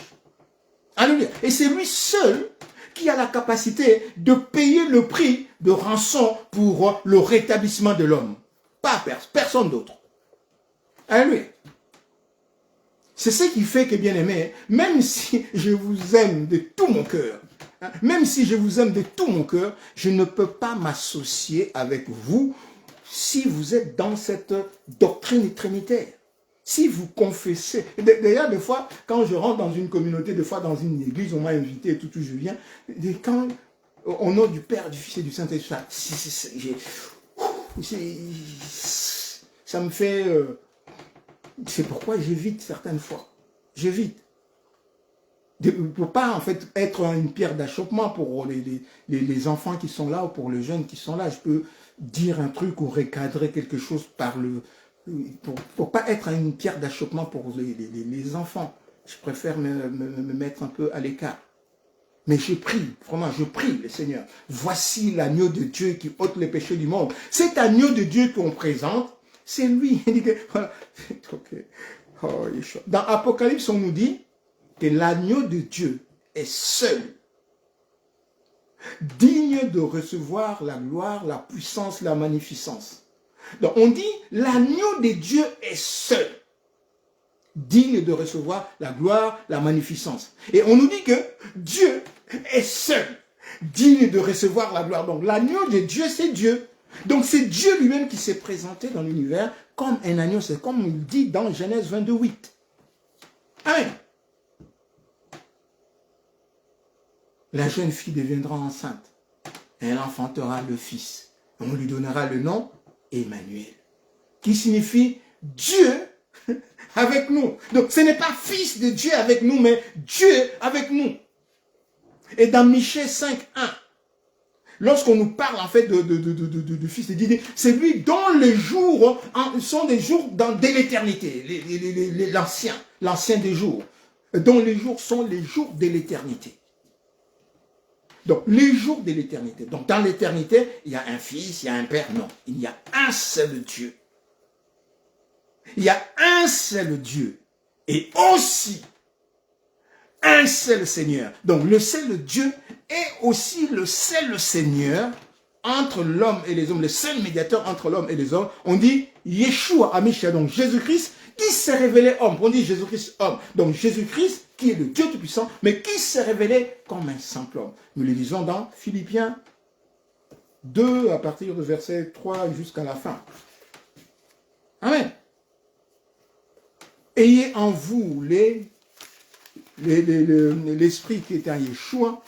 Alléluia. Et c'est lui seul qui a la capacité de payer le prix de rançon pour le rétablissement de l'homme. Pas personne d'autre. Alléluia. C'est ce qui fait que, bien aimé, même si je vous aime de tout mon cœur, même si je vous aime de tout mon cœur, je ne peux pas m'associer avec vous si vous êtes dans cette doctrine trinitaire. Si vous confessez, d'ailleurs, des fois, quand je rentre dans une communauté, des fois dans une église, on m'a invité et tout, je viens, quand, au nom du Père, du Fils et du Saint-Esprit, ça me fait... c'est pourquoi j'évite certaines fois. J'évite. Pour pas en fait être une pierre d'achoppement pour les enfants qui sont là ou pour les jeunes qui sont là. Je peux dire un truc ou recadrer quelque chose pour pas être une pierre d'achoppement pour les enfants. Je préfère me mettre un peu à l'écart. Mais je prie, vraiment, je prie le Seigneur. Voici l'agneau de Dieu qui ôte les péchés du monde. Cet agneau de Dieu qu'on présente, c'est lui. Voilà. Oh, dans Apocalypse, on nous dit que l'agneau de Dieu est seul, digne de recevoir la gloire, la puissance, la magnificence. Donc on dit l'agneau de Dieu est seul, digne de recevoir la gloire, la magnificence. Et on nous dit que Dieu est seul, digne de recevoir la gloire. Donc l'agneau de Dieu, c'est Dieu. Donc c'est Dieu lui-même qui s'est présenté dans l'univers comme un agneau. C'est comme il dit dans Genèse 22, 8. Amen. La jeune fille deviendra enceinte. Elle enfantera le fils. On lui donnera le nom Emmanuel, qui signifie Dieu avec nous. Donc ce n'est pas fils de Dieu avec nous, mais Dieu avec nous. Et dans Michée 5, 1, lorsqu'on nous parle en fait de fils de Dieu, c'est lui dont les jours sont des jours dès l'éternité, l'ancien des jours, dont les jours sont les jours de l'éternité. Donc, les jours de l'éternité. Donc, dans l'éternité, il y a un fils, il y a un père. Non, il y a un seul Dieu. Il y a un seul Dieu. Et aussi, un seul Seigneur. Donc, le seul Dieu est aussi le seul Seigneur entre l'homme et les hommes, le seul médiateur entre l'homme et les hommes. On dit Yeshua HaMashiach, donc Jésus-Christ, qui s'est révélé homme. On dit Jésus-Christ homme. Donc, Jésus-Christ, qui est le Dieu Tout-Puissant, mais qui s'est révélé comme un simple homme. Nous le lisons dans Philippiens 2, à partir de verset 3 jusqu'à la fin. Amen. Ayez en vous l'esprit qui est en Yeshua.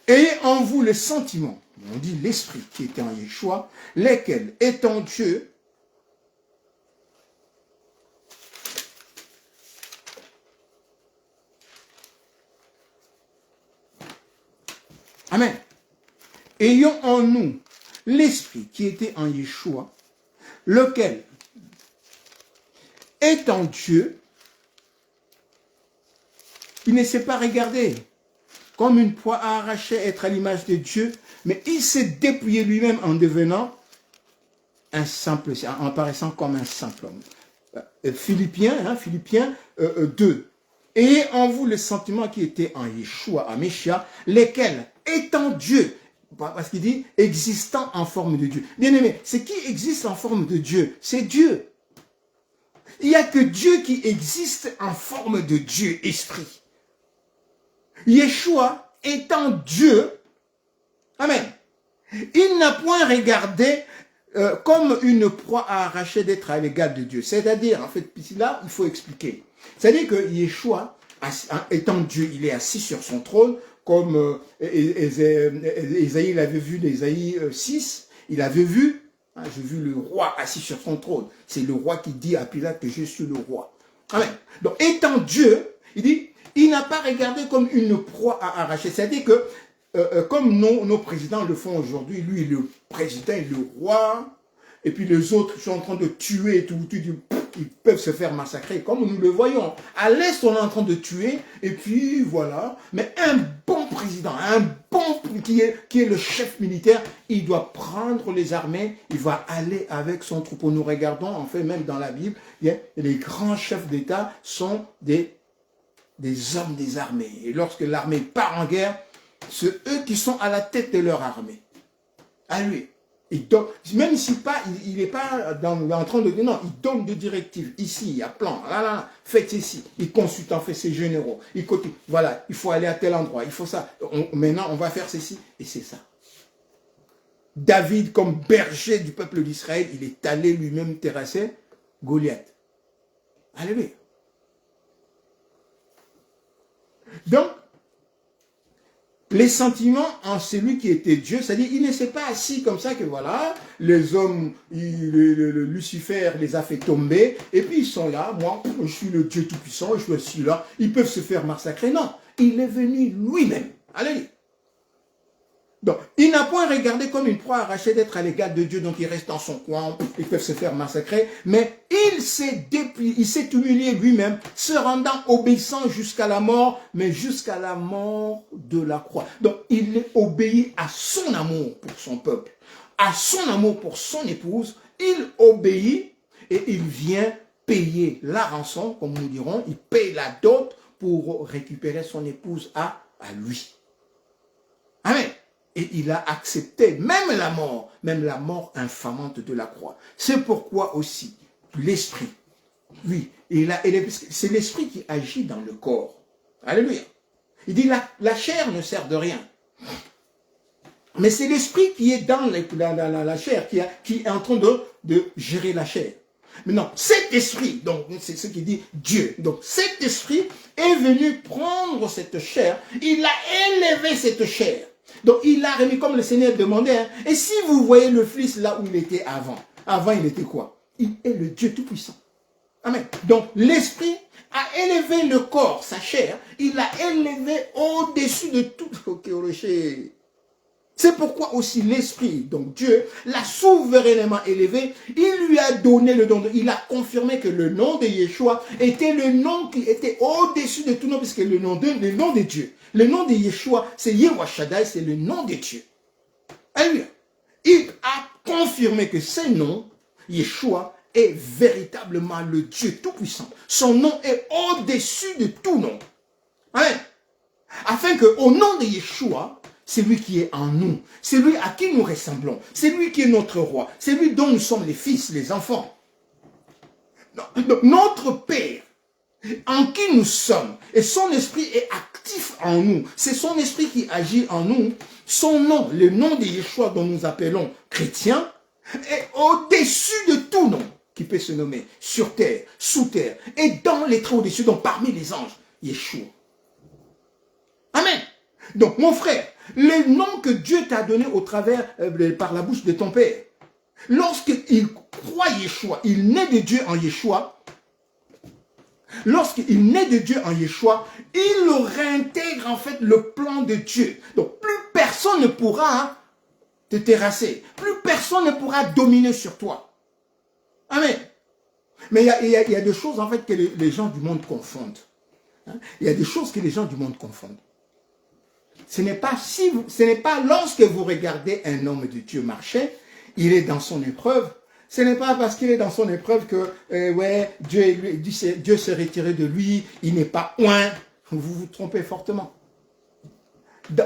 Ayez en vous les sentiments, on dit l'esprit qui est en Yeshua, lesquels, étant Dieu, Amen. Ayons en nous l'esprit qui était en Yeshua, lequel, étant Dieu, il ne s'est pas regardé comme une proie à arracher, être à l'image de Dieu, mais il s'est dépouillé lui-même en devenant un simple, en paraissant comme un simple homme. Philippiens 2. Ayez en vous le sentiment qui était en Yeshua HaMashiach, lesquels, étant Dieu, parce qu'il dit existant en forme de Dieu. Bien aimé, ce qui existe en forme de Dieu, c'est Dieu. Il n'y a que Dieu qui existe en forme de Dieu, esprit. Yeshua étant Dieu, amen, il n'a point regardé comme une proie à arracher d'être à l'égal de Dieu. C'est-à-dire, en fait, là, il faut expliquer. C'est-à-dire que Yeshua, étant Dieu, il est assis sur son trône, comme Ésaïe l'avait vu d'Ésaïe 6, il avait vu, j'ai vu le roi assis sur son trône. C'est le roi qui dit à Pilate que je suis le roi. Amen. Donc, étant Dieu, il dit, il n'a pas regardé comme une proie à arracher. C'est-à-dire que, comme nos présidents le font aujourd'hui, lui, le président est le roi, et puis les autres sont en train de tuer et tout, ils peuvent se faire massacrer, comme nous le voyons. À l'Est, on est en train de tuer, et puis voilà. Mais un bon président, un bon qui est le chef militaire, il doit prendre les armées, il va aller avec son troupeau. Nous regardons, en fait, même dans la Bible, les grands chefs d'État sont des hommes des armées. Et lorsque l'armée part en guerre, c'est eux qui sont à la tête de leur armée. À lui. Même s'il n'est pas en train de dire, non, il donne des directives. Ici, il y a plan, là, faites ici. Il consulte en fait ses généraux. Voilà, il faut aller à tel endroit, il faut ça. Maintenant, on va faire ceci, et c'est ça. David, comme berger du peuple d'Israël, il est allé lui-même terrasser Goliath. Alléluia. Donc, les sentiments en celui qui était Dieu, c'est-à-dire il ne s'est pas assis comme ça que voilà, les hommes, Lucifer les a fait tomber, et puis ils sont là, moi je suis le Dieu Tout-Puissant, je suis là, ils peuvent se faire massacrer. Non, il est venu lui-même. Alléluia. Donc, il n'a point regardé comme une proie arrachée d'être à l'égard de Dieu, donc il reste dans son coin, ils peuvent se faire massacrer, mais il s'est déplié, il s'est humilié lui-même, se rendant obéissant jusqu'à la mort, mais jusqu'à la mort de la croix. Donc, il est obéi à son amour pour son peuple, à son amour pour son épouse, il obéit et il vient payer la rançon, comme nous dirons, il paye la dot pour récupérer son épouse à lui. Amen. Et il a accepté même la mort infamante de la croix. C'est pourquoi aussi l'esprit, oui, c'est l'esprit qui agit dans le corps. Alléluia. Il dit la chair ne sert de rien. Mais c'est l'esprit qui est dans la chair, qui est en train de gérer la chair. Maintenant, cet esprit, donc c'est ce qui dit Dieu, donc cet esprit est venu prendre cette chair, il a élevé cette chair. Donc il l'a remis comme le Seigneur demandait. Hein. Et si vous voyez le Fils là où il était avant il était quoi? Il est le Dieu Tout-Puissant. Amen. Donc l'Esprit a élevé le corps, sa chair, il l'a élevé au-dessus de tout. C'est pourquoi aussi l'Esprit, donc Dieu, l'a souverainement élevé, il lui a donné le nom, il a confirmé que le nom de Yeshua était le nom qui était au-dessus de tout nom, puisque le nom de Dieu. Le nom de Yeshua, c'est Yehoshadai, c'est le nom de Dieu. Alléluia. Il a confirmé que ce nom, Yeshua, est véritablement le Dieu Tout-Puissant. Son nom est au-dessus de tout nom. Amen. Afin qu'au nom de Yeshua, c'est lui qui est en nous, c'est lui à qui nous ressemblons, c'est lui qui est notre roi, c'est lui dont nous sommes les fils, les enfants. Donc, notre Père, en qui nous sommes, et son esprit est actif en nous, c'est son esprit qui agit en nous, son nom, le nom de Yeshua dont nous appelons chrétiens, est au-dessus de tout nom qui peut se nommer, sur terre, sous terre, et dans les très au-dessus, donc parmi les anges, Yeshua. Amen. Donc mon frère, le nom que Dieu t'a donné au travers, par la bouche de ton Père, lorsqu'il croit Yeshua, il naît de Dieu en Yeshua, lorsqu'il naît de Dieu en Yeshua, il réintègre en fait le plan de Dieu. Donc plus personne ne pourra te terrasser, plus personne ne pourra dominer sur toi. Amen. Mais il y a des choses en fait que les gens du monde confondent. Il y a des choses que les gens du monde confondent. Ce n'est pas lorsque vous regardez un homme de Dieu marcher, il est dans son épreuve. Ce n'est pas parce qu'il est dans son épreuve que Dieu s'est retiré de lui, il n'est pas oint. Vous vous trompez fortement.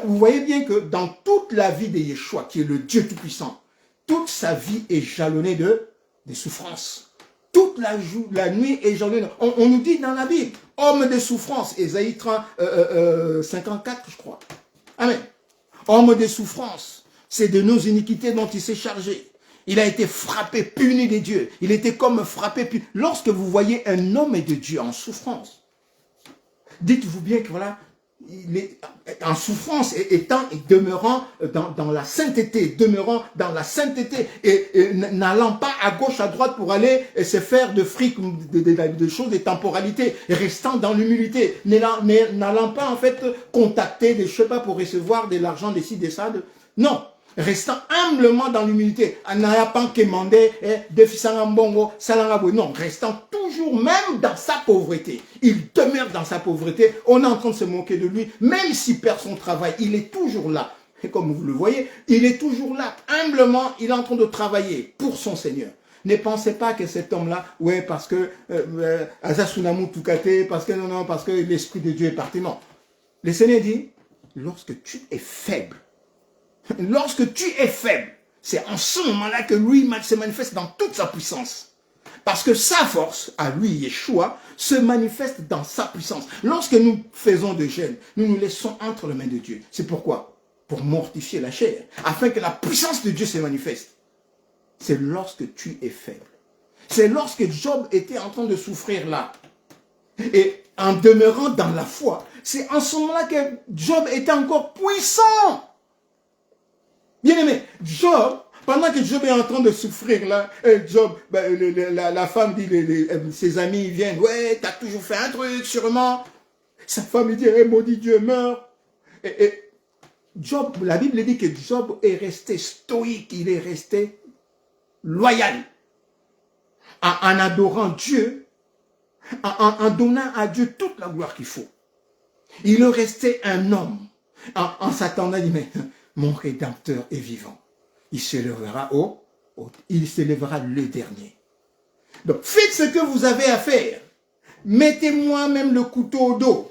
Vous voyez bien que dans toute la vie de Yeshua, qui est le Dieu Tout-Puissant, toute sa vie est jalonnée de souffrances. Toute la nuit est jalonnée. On nous dit dans la Bible, homme de souffrance, Ésaïe 54, je crois. Amen. Homme de souffrance, c'est de nos iniquités dont il s'est chargé. Il a été frappé, puni de Dieu. Il était comme frappé, puni. Lorsque vous voyez un homme de Dieu en souffrance, dites-vous bien que voilà, il est en souffrance et demeurant dans la sainteté, et n'allant pas à gauche, à droite pour aller se faire de fric, de choses, de temporalité, restant dans l'humilité, n'allant pas en fait contacter des, je sais pas, pour recevoir de l'argent des ci, des ça, non. Restant humblement dans l'humilité, non, restant toujours même dans sa pauvreté. Il demeure dans sa pauvreté, on est en train de se moquer de lui, même s'il perd son travail, il est toujours là. Et comme vous le voyez, il est toujours là, humblement, il est en train de travailler pour son Seigneur. Ne pensez pas que cet homme-là, ouais, parce que Azasunamu Tukate, parce que l'Esprit de Dieu est parti. Non. Le Seigneur dit, lorsque tu es faible, c'est en ce moment-là que lui se manifeste dans toute sa puissance. Parce que sa force, à lui, Yeshua, se manifeste dans sa puissance. Lorsque nous faisons de jeûne, nous nous laissons entre les mains de Dieu. C'est pourquoi? Pour mortifier la chair, afin que la puissance de Dieu se manifeste. C'est lorsque tu es faible. C'est lorsque Job était en train de souffrir là. Et en demeurant dans la foi, c'est en ce moment-là que Job était encore puissant. Bien aimé, Job, pendant que Job est en train de souffrir, là, Job, la femme dit, ses amis viennent, ouais, t'as toujours fait un truc, sûrement. Sa femme lui dit, maudit Dieu, meurt. Et Job, la Bible dit que Job est resté stoïque, il est resté loyal. En adorant Dieu, en donnant à Dieu toute la gloire qu'il faut. Il est resté un homme, en s'attendant, il dit, mais mon Rédempteur est vivant. Il se lèvera il se lèvera le dernier. Donc, faites ce que vous avez à faire. Mettez-moi même le couteau au dos.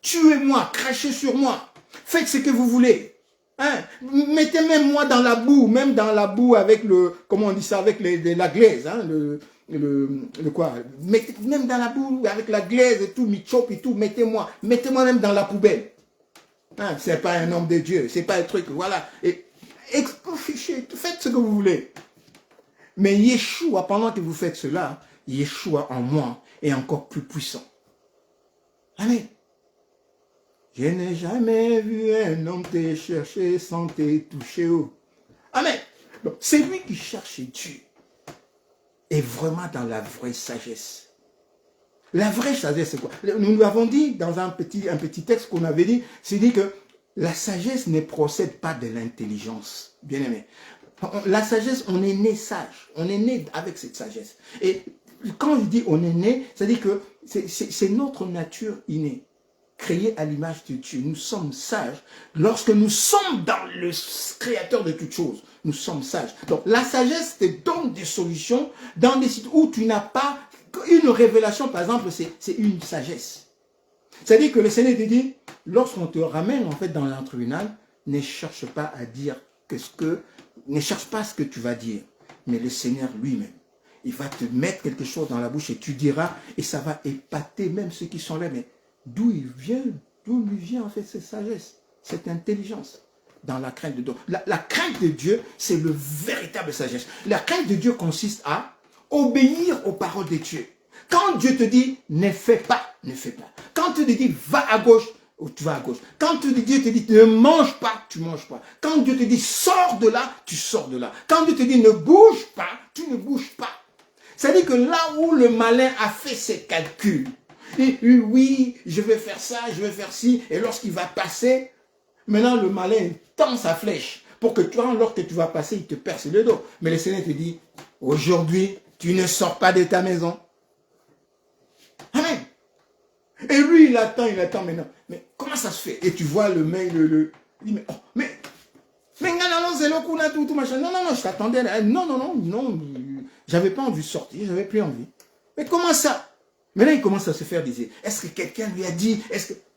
Tuez-moi, crachez sur moi. Faites ce que vous voulez. Hein? Mettez même moi dans la boue, même dans la boue avec comment on dit ça, avec la glaise, hein? le quoi, mettez, même dans la boue avec la glaise et tout, mi-chop et tout, mettez-moi même dans la poubelle. Hein? C'est pas un homme de Dieu, c'est pas un truc, voilà. Et faites ce que vous voulez. Mais Yeshua, pendant que vous faites cela, Yeshua en moi est encore plus puissant. Amen. Je n'ai jamais vu un homme te chercher sans te toucher. Amen. Donc, c'est lui qui cherche Dieu. Et vraiment dans la vraie sagesse. La vraie sagesse, c'est quoi? Nous l'avons dit dans un petit texte qu'on avait dit, c'est dit que la sagesse ne procède pas de l'intelligence. Bien aimé. La sagesse, on est né sage. On est né avec cette sagesse. Et quand je dis on est né, c'est-à-dire que c'est notre nature innée. Créés à l'image de Dieu. Nous sommes sages. Lorsque nous sommes dans le créateur de toutes choses, nous sommes sages. Donc la sagesse te donne des solutions dans des situations où tu n'as pas une révélation, par exemple, c'est une sagesse. C'est-à-dire que le Seigneur te dit, lorsqu'on te ramène en fait dans un tribunal, ne cherche pas à dire ne cherche pas ce que tu vas dire, mais le Seigneur lui-même. Il va te mettre quelque chose dans la bouche et tu diras, et ça va épater même ceux qui sont là, mais d'où lui vient en fait cette sagesse, cette intelligence dans la crainte de Dieu. La crainte de Dieu, c'est le véritable sagesse. La crainte de Dieu consiste à obéir aux paroles de Dieu. Quand Dieu te dit, ne fais pas, ne fais pas. Quand Dieu te dit, va à gauche, tu vas à gauche. Quand Dieu te dit, ne mange pas, tu ne manges pas. Quand Dieu te dit, sors de là, tu sors de là. Quand Dieu te dit, ne bouge pas, tu ne bouges pas. C'est-à-dire que là où le malin a fait ses calculs, et oui, je vais faire ça, je vais faire ci, et lorsqu'il va passer, maintenant le malin tend sa flèche pour que toi, lorsque tu vas passer, il te perce le dos. Mais le Seigneur te dit, aujourd'hui, tu ne sors pas de ta maison. Amen. Et lui, il attend maintenant. Mais comment ça se fait? Et tu vois le mail, il dit, mais non, c'est le coup là, tout machin. Non, je t'attendais. Non, j'avais pas envie de sortir, j'avais plus envie. Mais comment ça? Mais là, il commence à se faire dire, est-ce que quelqu'un lui a dit,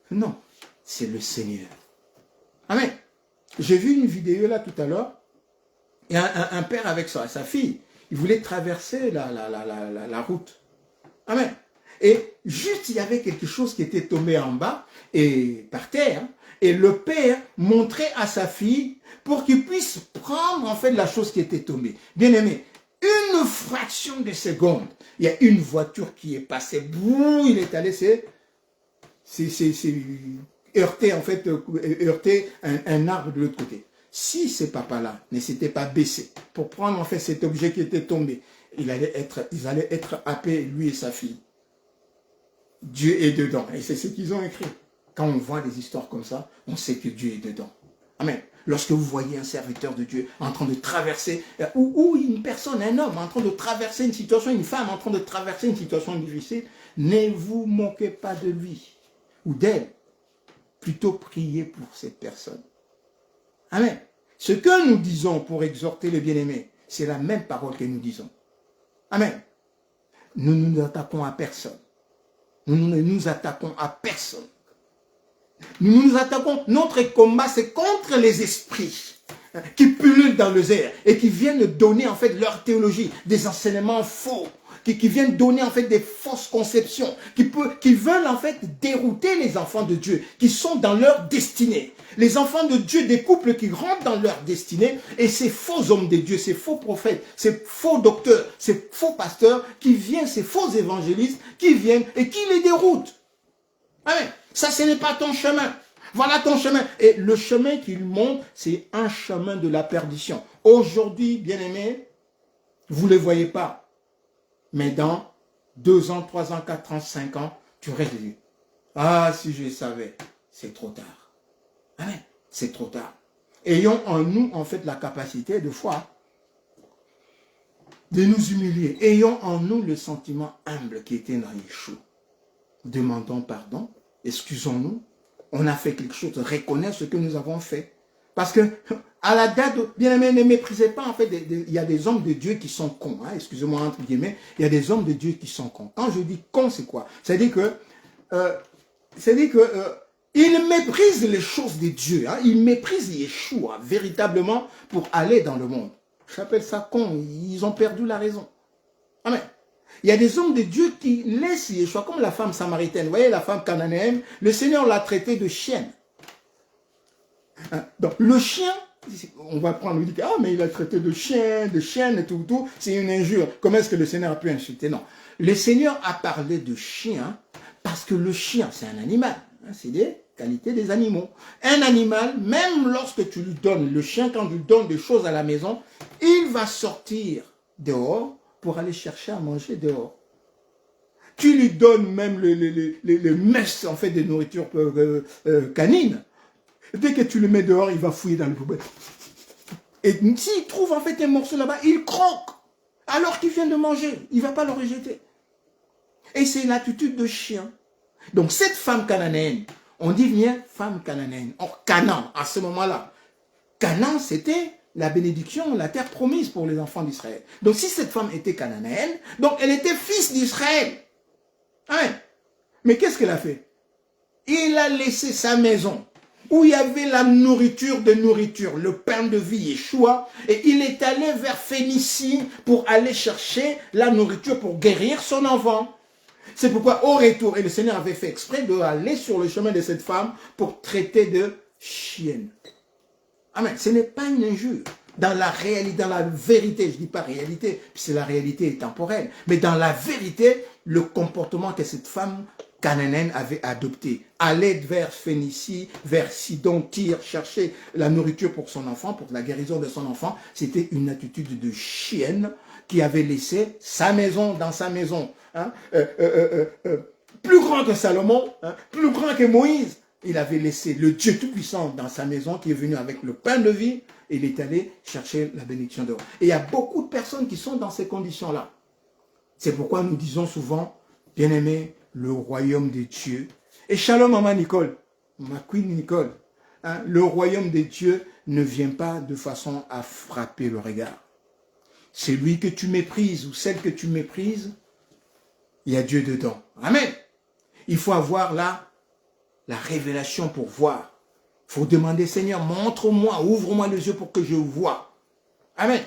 Non, c'est le Seigneur. Amen. J'ai vu une vidéo là tout à l'heure, il y a un père avec sa fille, il voulait traverser la route. Amen. Et juste, il y avait quelque chose qui était tombé en bas, et par terre, et le père montrait à sa fille pour qu'il puisse prendre en fait la chose qui était tombée. Bien aimé, une fraction de seconde, il y a une voiture qui est passée, boum, il est allé, c'est heurté en fait, un arbre de l'autre côté. Si ce papa-là ne s'était pas baissé pour prendre en fait cet objet qui était tombé, ils allaient être happés, lui et sa fille. Dieu est dedans. Et c'est ce qu'ils ont écrit. Quand on voit des histoires comme ça, on sait que Dieu est dedans. Amen. Lorsque vous voyez un serviteur de Dieu en train de traverser, ou une personne, un homme en train de traverser une situation, une femme en train de traverser une situation difficile, ne vous moquez pas de lui ou d'elle. Plutôt priez pour cette personne. Amen. Ce que nous disons pour exhorter les bien-aimés, c'est la même parole que nous disons. Amen. Nous ne nous attaquons à personne. Nous ne nous attaquons à personne. Nous nous attaquons, notre combat, c'est contre les esprits qui pullulent dans les airs et qui viennent donner en fait leur théologie, des enseignements faux, qui viennent donner en fait des fausses conceptions, qui veulent en fait dérouter les enfants de Dieu, qui sont dans leur destinée. Les enfants de Dieu, des couples qui rentrent dans leur destinée, et ces faux hommes de Dieu, ces faux prophètes, ces faux docteurs, ces faux pasteurs, qui viennent, ces faux évangélistes, qui viennent et qui les déroutent. Amen. Ça, ce n'est pas ton chemin. Voilà ton chemin. Et le chemin qu'il montre, c'est un chemin de la perdition. Aujourd'hui, bien-aimés, vous ne les voyez pas. Mais dans 2 ans, 3 ans, 4 ans, 5 ans, tu restes et dis, ah, si je savais, c'est trop tard. Amen. C'est trop tard. Ayons en nous, en fait, la capacité de foi de nous humilier. Ayons en nous le sentiment humble qui était dans Yeshua. Demandons pardon, excusons-nous. On a fait quelque chose, reconnaître ce que nous avons fait. Parce que, à la date, bien aimé, ne méprisez pas, en fait, il y a des hommes de Dieu qui sont cons, hein, excusez-moi, entre guillemets, il y a des hommes de Dieu qui sont cons. Quand je dis con, c'est quoi? C'est-à-dire que, ils méprisent les choses de Dieu, hein, ils méprisent Yeshua, véritablement, pour aller dans le monde. J'appelle ça con, ils ont perdu la raison. Amen. Il y a des hommes de Dieu qui laissent Yeshua, comme la femme samaritaine. Vous voyez, la femme cananéenne, le Seigneur l'a traitée de chienne. Donc, le chien, on va prendre, on dit, ah, mais il a traité de chien, de chienne, et tout, c'est une injure. Comment est-ce que le Seigneur a pu insulter? Non. Le Seigneur a parlé de chien, parce que le chien, c'est un animal. Hein, c'est des qualités des animaux. Un animal, même lorsque tu lui donnes, le chien, quand tu lui donnes des choses à la maison, il va sortir dehors pour aller chercher à manger dehors. Tu lui donnes même les messes, en fait, de nourriture canine. Dès que tu le mets dehors, il va fouiller dans le poubelle. Et s'il trouve, en fait, un morceau là-bas, il croque. Alors qu'il vient de manger, il ne va pas le rejeter. Et c'est l'attitude de chien. Donc, cette femme cananéenne, on dit bien femme cananéenne. Or, Canaan, à ce moment-là, Canaan, c'était la bénédiction, la terre promise pour les enfants d'Israël. Donc, si cette femme était cananéenne, donc elle était fils d'Israël. Hein? Mais qu'est-ce qu'elle a fait? Il a laissé sa maison, où il y avait la nourriture de nourriture, le pain de vie, Yeshua, et il est allé vers Phénicie pour aller chercher la nourriture pour guérir son enfant. C'est pourquoi, au retour, et le Seigneur avait fait exprès d'aller sur le chemin de cette femme pour traiter de chienne. Amen. Ce n'est pas une injure. Dans la réalité, dans la vérité, je ne dis pas réalité, puisque la réalité est temporelle, mais dans la vérité, le comportement que cette femme cananéenne avait adopté, aller vers Phénicie, vers Sidon, Tyr, chercher la nourriture pour son enfant, pour la guérison de son enfant, c'était une attitude de chienne qui avait laissé sa maison dans sa maison. Hein, plus grand que Salomon, hein, plus grand que Moïse, il avait laissé le Dieu Tout-Puissant dans sa maison qui est venu avec le pain de vie et il est allé chercher la bénédiction dehors. Et il y a beaucoup de personnes qui sont dans ces conditions-là. C'est pourquoi nous disons souvent, bien-aimé, le royaume des dieux. Et shalom maman Nicole, ma queen Nicole, hein, le royaume des dieux ne vient pas de façon à frapper le regard. Celui que tu méprises ou celle que tu méprises, il y a Dieu dedans. Amen. Il faut avoir là la révélation pour voir. Il faut demander, Seigneur, montre-moi, ouvre-moi les yeux pour que je vois. Amen.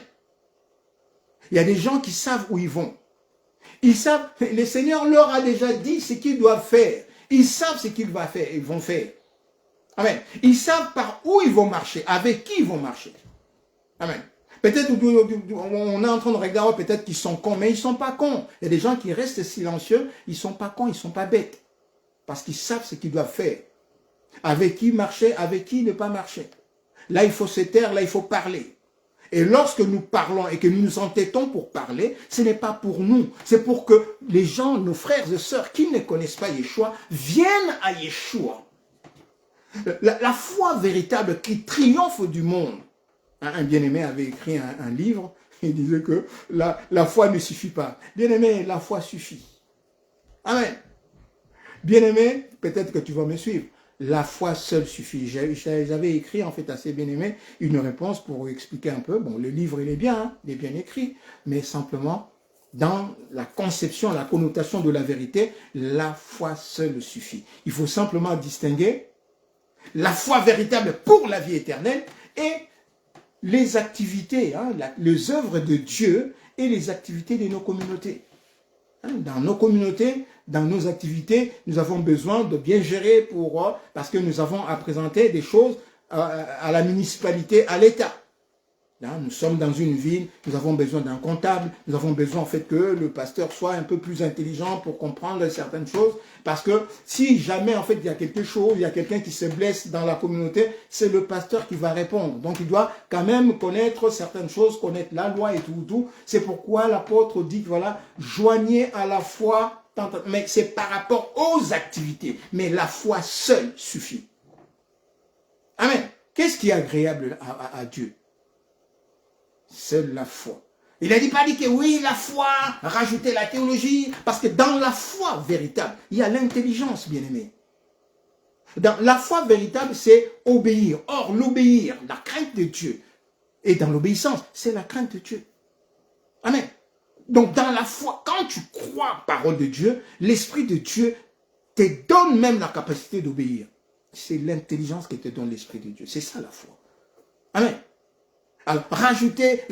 Il y a des gens qui savent où ils vont. Ils savent, le Seigneur leur a déjà dit ce qu'ils doivent faire. Ils savent ce qu'ils vont faire. Amen. Ils savent par où ils vont marcher, avec qui ils vont marcher. Amen. Peut-être on est en train de regarder, peut-être qu'ils sont cons, mais ils ne sont pas cons. Il y a des gens qui restent silencieux, ils ne sont pas cons, ils ne sont pas bêtes. Parce qu'ils savent ce qu'ils doivent faire. Avec qui marcher, avec qui ne pas marcher. Là, il faut se taire, là, il faut parler. Et lorsque nous parlons et que nous nous entêtons pour parler, ce n'est pas pour nous. C'est pour que les gens, nos frères et sœurs qui ne connaissent pas Yeshua, viennent à Yeshua. La foi véritable qui triomphe du monde. Un bien-aimé avait écrit un livre, il disait que la foi ne suffit pas. Bien-aimé, la foi suffit. Amen. Bien-aimé, peut-être que tu vas me suivre. La foi seule suffit. J'avais écrit, en fait, à ces bien-aimés, une réponse pour expliquer un peu. Bon, le livre, il est bien, hein, il est bien écrit, mais simplement, dans la conception, la connotation de la vérité, la foi seule suffit. Il faut simplement distinguer la foi véritable pour la vie éternelle et les activités, hein, les œuvres de Dieu et les activités de nos communautés. Dans nos communautés, dans nos activités, nous avons besoin de bien gérer parce que nous avons à présenter des choses à la municipalité, à l'État. Là, nous sommes dans une ville, nous avons besoin d'un comptable, nous avons besoin en fait que le pasteur soit un peu plus intelligent pour comprendre certaines choses, parce que si jamais en fait il y a quelque chose, il y a quelqu'un qui se blesse dans la communauté, c'est le pasteur qui va répondre. Donc il doit quand même connaître certaines choses, connaître la loi et tout. C'est pourquoi l'apôtre dit que voilà, joignez à la foi, mais c'est par rapport aux activités, mais la foi seule suffit. Amen. Qu'est-ce qui est agréable à Dieu? Seule la foi. Il a dit pas dit que oui, la foi, rajouter la théologie, parce que dans la foi véritable, il y a l'intelligence, bien-aimé. Dans la foi véritable, c'est obéir. Or, l'obéir, la crainte de Dieu, et dans l'obéissance, c'est la crainte de Dieu. Amen. Donc, dans la foi, quand tu crois parole de Dieu, l'Esprit de Dieu te donne même la capacité d'obéir. C'est l'intelligence qui te donne l'Esprit de Dieu. C'est ça la foi. Amen. Alors, rajouter,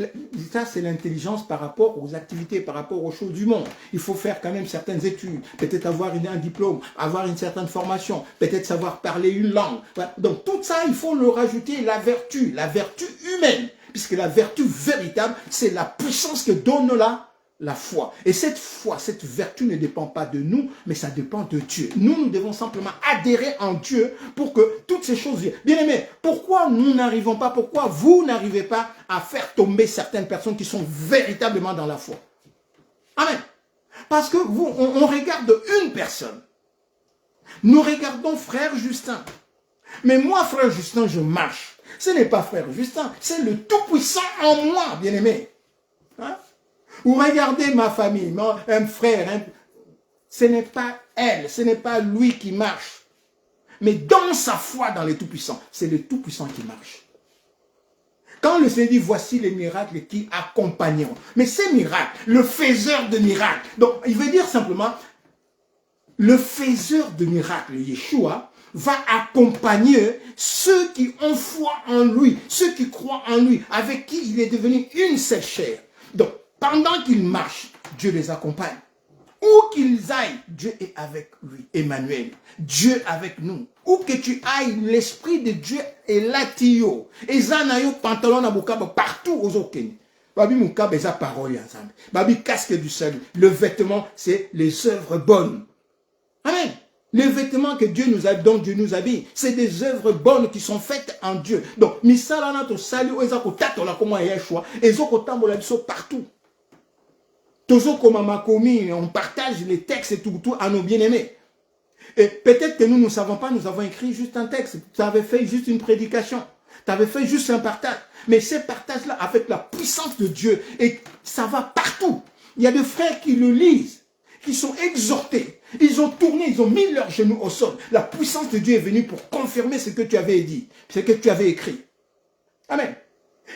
ça c'est l'intelligence par rapport aux activités, par rapport aux choses du monde. Il faut faire quand même certaines études, peut-être avoir un diplôme, avoir une certaine formation, peut-être savoir parler une langue. Voilà. Donc tout ça, il faut le rajouter la vertu humaine, puisque la vertu véritable, c'est la puissance que donne la foi. Et cette foi, cette vertu ne dépend pas de nous, mais ça dépend de Dieu. Nous devons simplement adhérer en Dieu pour que toutes ces choses viennent. Bien aimé, pourquoi nous n'arrivons pas, pourquoi vous n'arrivez pas à faire tomber certaines personnes qui sont véritablement dans la foi? Amen. Parce que on regarde une personne. Nous regardons frère Justin. Mais moi, frère Justin, je marche. Ce n'est pas frère Justin, c'est le Tout-Puissant en moi, bien aimé. Hein? Ou regardez ma famille, un frère, ce n'est pas elle, ce n'est pas lui qui marche. Mais dans sa foi dans le Tout-Puissant, c'est le Tout-Puissant qui marche. Quand le Seigneur dit, voici les miracles qui accompagneront. Mais ces miracles, le faiseur de miracles. Donc, il veut dire simplement, le faiseur de miracles, Yeshua, va accompagner ceux qui ont foi en lui, ceux qui croient en lui, avec qui il est devenu une seule chair. Donc, pendant qu'ils marchent, Dieu les accompagne. Où qu'ils aillent, Dieu est avec lui. Emmanuel, Dieu avec nous. Où que tu ailles, l'Esprit de Dieu est là, Tio. Et Zanayo, pantalon à Bukaba, partout aux Okeni. Babi Mukaba, et sa parole ensemble. Babi casque du salut. Le vêtement, c'est les œuvres bonnes. Amen. Les vêtements que Dieu nous a, dont Dieu nous habille, c'est des œuvres bonnes qui sont faites en Dieu. Donc, misala na to sali o ezako tato la koma Yeshua, ezoko tambola biso partout. On partage les textes et tout à nos bien-aimés. Et peut-être que nous ne savons pas, nous avons écrit juste un texte. Tu avais fait juste une prédication. Tu avais fait juste un partage. Mais ces partages-là, avec la puissance de Dieu, et ça va partout. Il y a des frères qui le lisent, qui sont exhortés. Ils ont tourné, ils ont mis leurs genoux au sol. La puissance de Dieu est venue pour confirmer ce que tu avais dit, ce que tu avais écrit. Amen.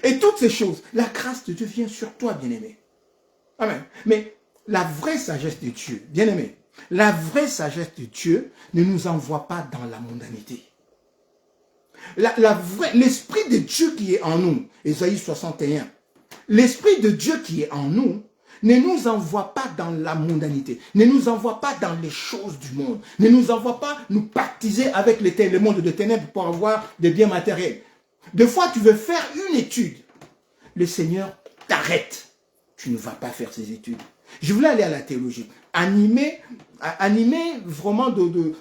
Et toutes ces choses, la grâce de Dieu vient sur toi, bien-aimé. Amen. Mais la vraie sagesse de Dieu, bien aimé, la vraie sagesse de Dieu ne nous envoie pas dans la mondanité. L'Esprit de Dieu qui est en nous, Ésaïe 61, l'Esprit de Dieu qui est en nous ne nous envoie pas dans la mondanité, ne nous envoie pas dans les choses du monde, ne nous envoie pas nous baptiser avec le monde de ténèbres pour avoir des biens matériels. Des fois, tu veux faire une étude, le Seigneur t'arrête. Tu ne vas pas faire ces études. Je voulais aller à la théologie. Animé vraiment de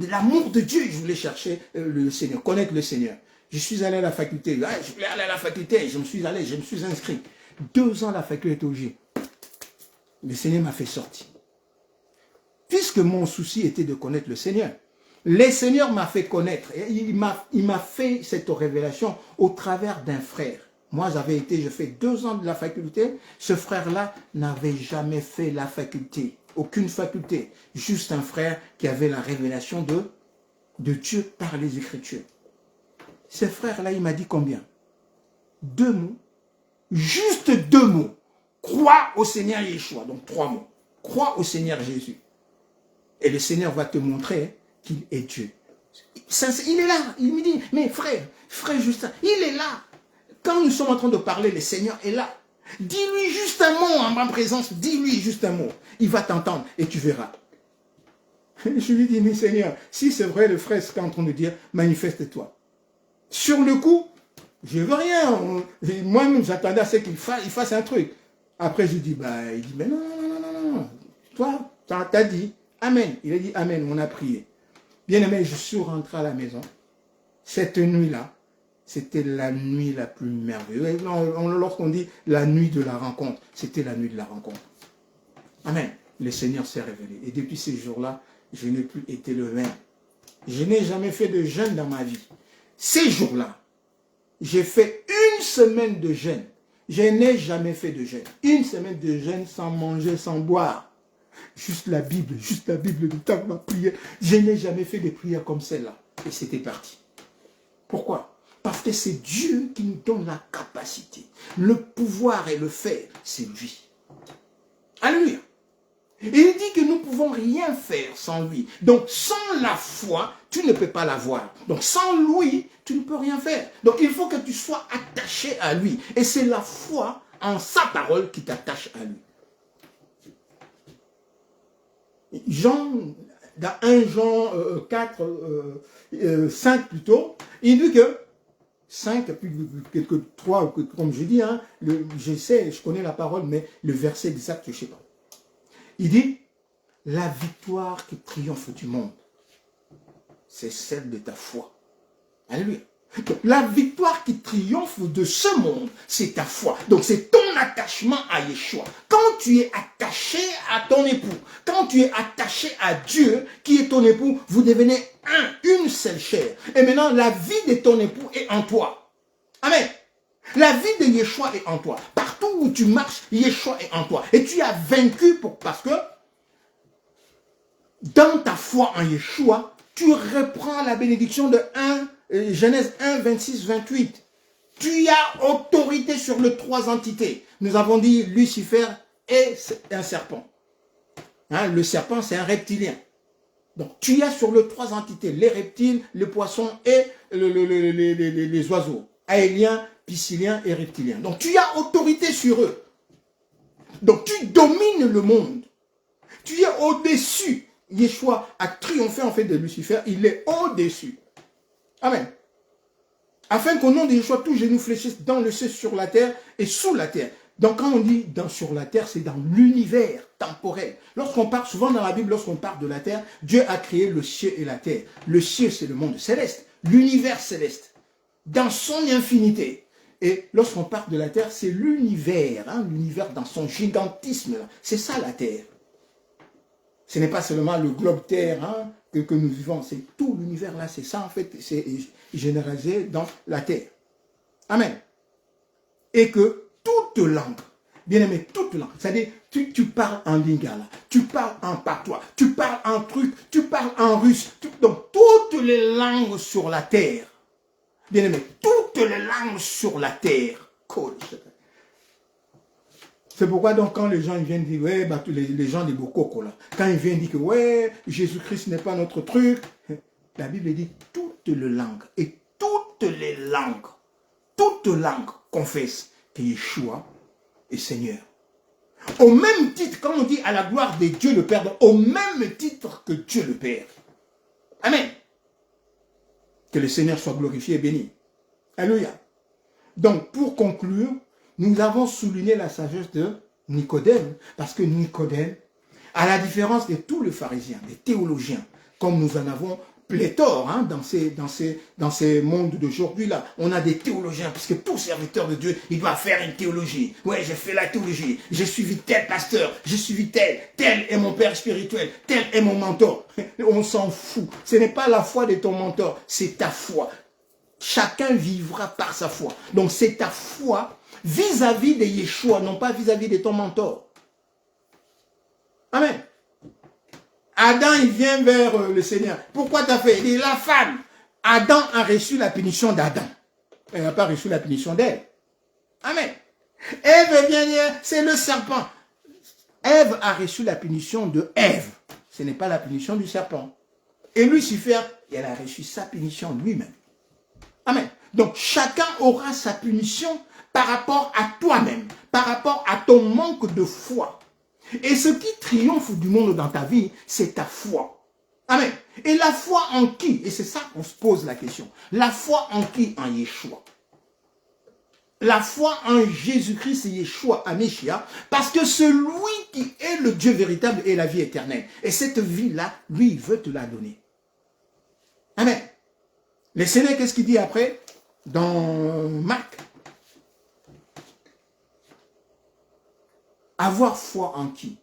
l'amour de Dieu. Je voulais chercher le Seigneur, connaître le Seigneur. Je suis allé à la faculté. Je voulais aller à la faculté. Je me suis inscrit. 2 ans à la faculté de théologie. Le Seigneur m'a fait sortir. Puisque mon souci était de connaître le Seigneur, le Seigneur m'a fait connaître. Et il m'a fait cette révélation au travers d'un frère. Moi, j'ai fait 2 ans de la faculté. Ce frère-là n'avait jamais fait la faculté. Aucune faculté. Juste un frère qui avait la révélation de Dieu par les Écritures. Ce frère-là, il m'a dit combien? 2 mots. Juste 2 mots. Crois au Seigneur Yeshua. Donc 3 mots. Crois au Seigneur Jésus. Et le Seigneur va te montrer qu'il est Dieu. Il est là. Il me dit, mais frère Justin, il est là. Quand nous sommes en train de parler, le Seigneur est là. Dis-lui juste un mot en ma présence. Dis-lui juste un mot. Il va t'entendre et tu verras. Je lui dis, mais Seigneur, si c'est vrai le frère est en train de dire, manifeste-toi. Sur le coup, Je veux rien. Moi-même, j'attendais à ce qu'il fasse un truc. Après, je dis, bah, il dit, mais non, non, non, non, non, non. Toi, t'as dit, Amen. Il a dit, Amen, on a prié. Bien aimé, je suis rentré à la maison. Cette nuit-là, c'était la nuit la plus merveilleuse. Lorsqu'on dit la nuit de la rencontre, c'était la nuit de la rencontre. Amen. Le Seigneur s'est révélé. Et depuis ces jours-là, je n'ai plus été le même. Je n'ai jamais fait de jeûne dans ma vie. Ces jours-là, j'ai fait une semaine de jeûne. Je n'ai jamais fait de jeûne. Une semaine de jeûne sans manger, sans boire. Juste la Bible, du temps de ma prière. Je n'ai jamais fait de prières comme celle-là. Et c'était parti. Pourquoi? Parce que c'est Dieu qui nous donne la capacité. Le pouvoir et le faire, c'est lui. Alléluia. Et il dit que nous ne pouvons rien faire sans lui. Donc, sans la foi, tu ne peux pas l'avoir. Donc, sans lui, tu ne peux rien faire. Donc, il faut que tu sois attaché à lui. Et c'est la foi en sa parole qui t'attache à lui. Dans 1 Jean 4, 5 plutôt, il dit que 5, puis quelques 3, comme je dis, hein, je connais la parole, mais le verset exact, je ne sais pas. Il dit, la victoire qui triomphe du monde, c'est celle de ta foi. Alléluia. Donc, la victoire qui triomphe de ce monde, c'est ta foi. Donc, c'est ton attachement à Yeshua. Quand tu es attaché à ton époux, quand tu es attaché à Dieu, qui est ton époux, vous devenez une seule chair. Et maintenant, la vie de ton époux est en toi. Amen. La vie de Yeshua est en toi. Partout où tu marches, Yeshua est en toi. Et tu as vaincu parce que dans ta foi en Yeshua, tu reprends la bénédiction de Genèse 1, 26, 28. Tu as autorité sur les 3 entités. Nous avons dit Lucifer est un serpent. Hein, le serpent, c'est un reptilien. Donc, tu as sur les 3 entités, les reptiles, les poissons et les oiseaux. Aéliens, pisciliens et reptiliens. Donc, tu as autorité sur eux. Donc, tu domines le monde. Tu es au-dessus. Yeshua a triomphé en fait de Lucifer. Il est au-dessus. Amen. Afin qu'au nom de Yeshua, tout genou fléchisse dans le ciel, sur la terre et sous la terre. Donc, quand on dit sur la terre, c'est dans l'univers temporel. Lorsqu'on parle, souvent dans la Bible, lorsqu'on parle de la terre, Dieu a créé le ciel et la terre. Le ciel, c'est le monde céleste. L'univers céleste. Dans son infinité. Et lorsqu'on parle de la terre, c'est l'univers. Hein, l'univers dans son gigantisme. C'est ça la terre. Ce n'est pas seulement le globe terre hein, que nous vivons. C'est tout l'univers là. C'est ça en fait. C'est généralisé dans la terre. Amen. Et que toute langue, bien aimé, toute langue, c'est-à-dire tu parles en lingala, tu parles en patois, tu parles en truc, tu parles en russe, donc toutes les langues sur la terre, bien aimé, toutes les langues sur la terre, c'est pourquoi donc quand les gens viennent dire, ouais, bah, les gens des Bokoko là, quand ils viennent dire que ouais, Jésus-Christ n'est pas notre truc, la Bible dit toutes les langues, et toutes langues confessent que Yeshua est Seigneur. Au même titre, quand on dit à la gloire de Dieu le Père, au même titre que Dieu le Père. Amen. Que le Seigneur soit glorifié et béni. Alléluia. Donc, pour conclure, nous avons souligné la sagesse de Nicodème, parce que Nicodème, à la différence de tous les pharisiens, des théologiens, comme nous en avons pléthore hein, dans ces mondes d'aujourd'hui-là. On a des théologiens, parce que tout serviteur de Dieu, il doit faire une théologie. Ouais, j'ai fait la théologie, j'ai suivi tel pasteur, j'ai suivi tel est mon père spirituel, tel est mon mentor. On s'en fout. Ce n'est pas la foi de ton mentor, c'est ta foi. Chacun vivra par sa foi. Donc c'est ta foi vis-à-vis de Yeshua, non pas vis-à-vis de ton mentor. Amen. Adam, il vient vers le Seigneur. Pourquoi tu as fait? Il dit, la femme. Adam a reçu la punition d'Adam. Elle n'a pas reçu la punition d'elle. Amen. Ève vient dire, c'est le serpent. Ève a reçu la punition de Ève. Ce n'est pas la punition du serpent. Et Lucifer, il a reçu sa punition lui-même. Amen. Donc, chacun aura sa punition par rapport à toi-même, par rapport à ton manque de foi. Et ce qui triomphe du monde dans ta vie, c'est ta foi. Amen. Et la foi en qui? Et c'est ça qu'on se pose la question. La foi en qui? En Yeshua. la foi en Jésus-Christ et Yeshua Ameshia, parce que celui qui est le Dieu véritable est la vie éternelle. Et cette vie-là, lui, il veut te la donner. Amen. Le Seigneur, qu'est-ce qu'il dit après? Dans Marc. Avoir foi en qui?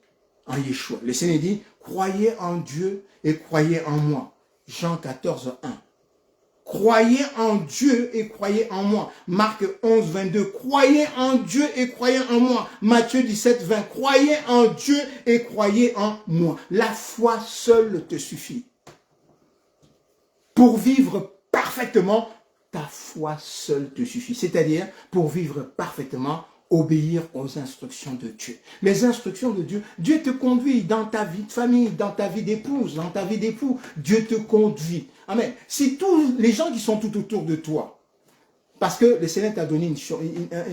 En Yeshua. Le Seigneur dit, croyez en Dieu et croyez en moi. Jean 14, 1. Croyez en Dieu et croyez en moi. Marc 11, 22. Croyez en Dieu et croyez en moi. Matthieu 17, 20. Croyez en Dieu et croyez en moi. La foi seule te suffit. Pour vivre parfaitement, ta foi seule te suffit. C'est-à-dire, pour vivre parfaitement, obéir aux instructions de Dieu. Les instructions de Dieu, Dieu te conduit dans ta vie de famille, dans ta vie d'épouse, dans ta vie d'époux. Dieu te conduit. Amen. Si tous les gens qui sont tout autour de toi, parce que le Seigneur t'a donné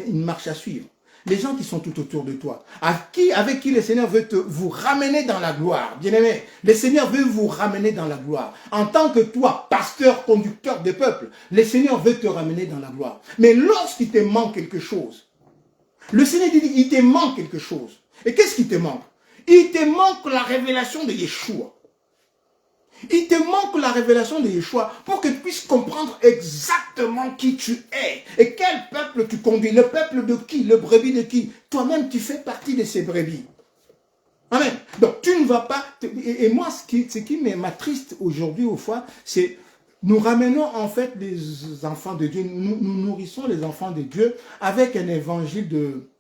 une marche à suivre, les gens qui sont tout autour de toi, avec qui le Seigneur veut vous ramener dans la gloire, bien-aimé, le Seigneur veut vous ramener dans la gloire. En tant que toi, pasteur, conducteur des peuples, le Seigneur veut te ramener dans la gloire. Mais lorsqu'il te manque quelque chose, le Seigneur dit, il te manque quelque chose. Et qu'est-ce qui te manque? Il te manque la révélation de Yeshua. Il te manque la révélation de Yeshua pour que tu puisses comprendre exactement qui tu es et quel peuple tu conduis. Le peuple de qui? Le brebis de qui? Toi-même, tu fais partie de ces brebis. Amen. Donc, tu ne vas pas... Et moi, ce qui m'attriste aujourd'hui, au fois, c'est... Nous ramenons en fait les enfants de Dieu, nous nourrissons les enfants de Dieu avec un évangile de...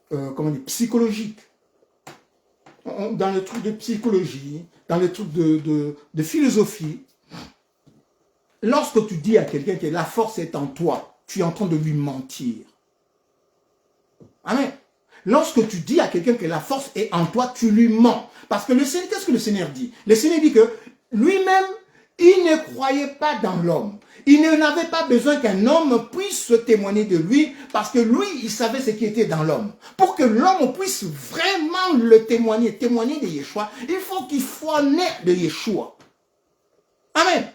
comment dire, psychologique. Dans le truc de psychologie, dans le truc de philosophie, lorsque tu dis à quelqu'un que la force est en toi, tu es en train de lui mentir. Amen. Lorsque tu dis à quelqu'un que la force est en toi, tu lui mens. Parce que le Seigneur, qu'est-ce que le Seigneur dit? Le Seigneur dit que lui-même, il ne croyait pas dans l'homme. Il n'avait pas besoin qu'un homme puisse se témoigner de lui parce que lui, il savait ce qui était dans l'homme. Pour que l'homme puisse vraiment le témoigner de Yeshua, il faut qu'il soit né de Yeshua. Amen.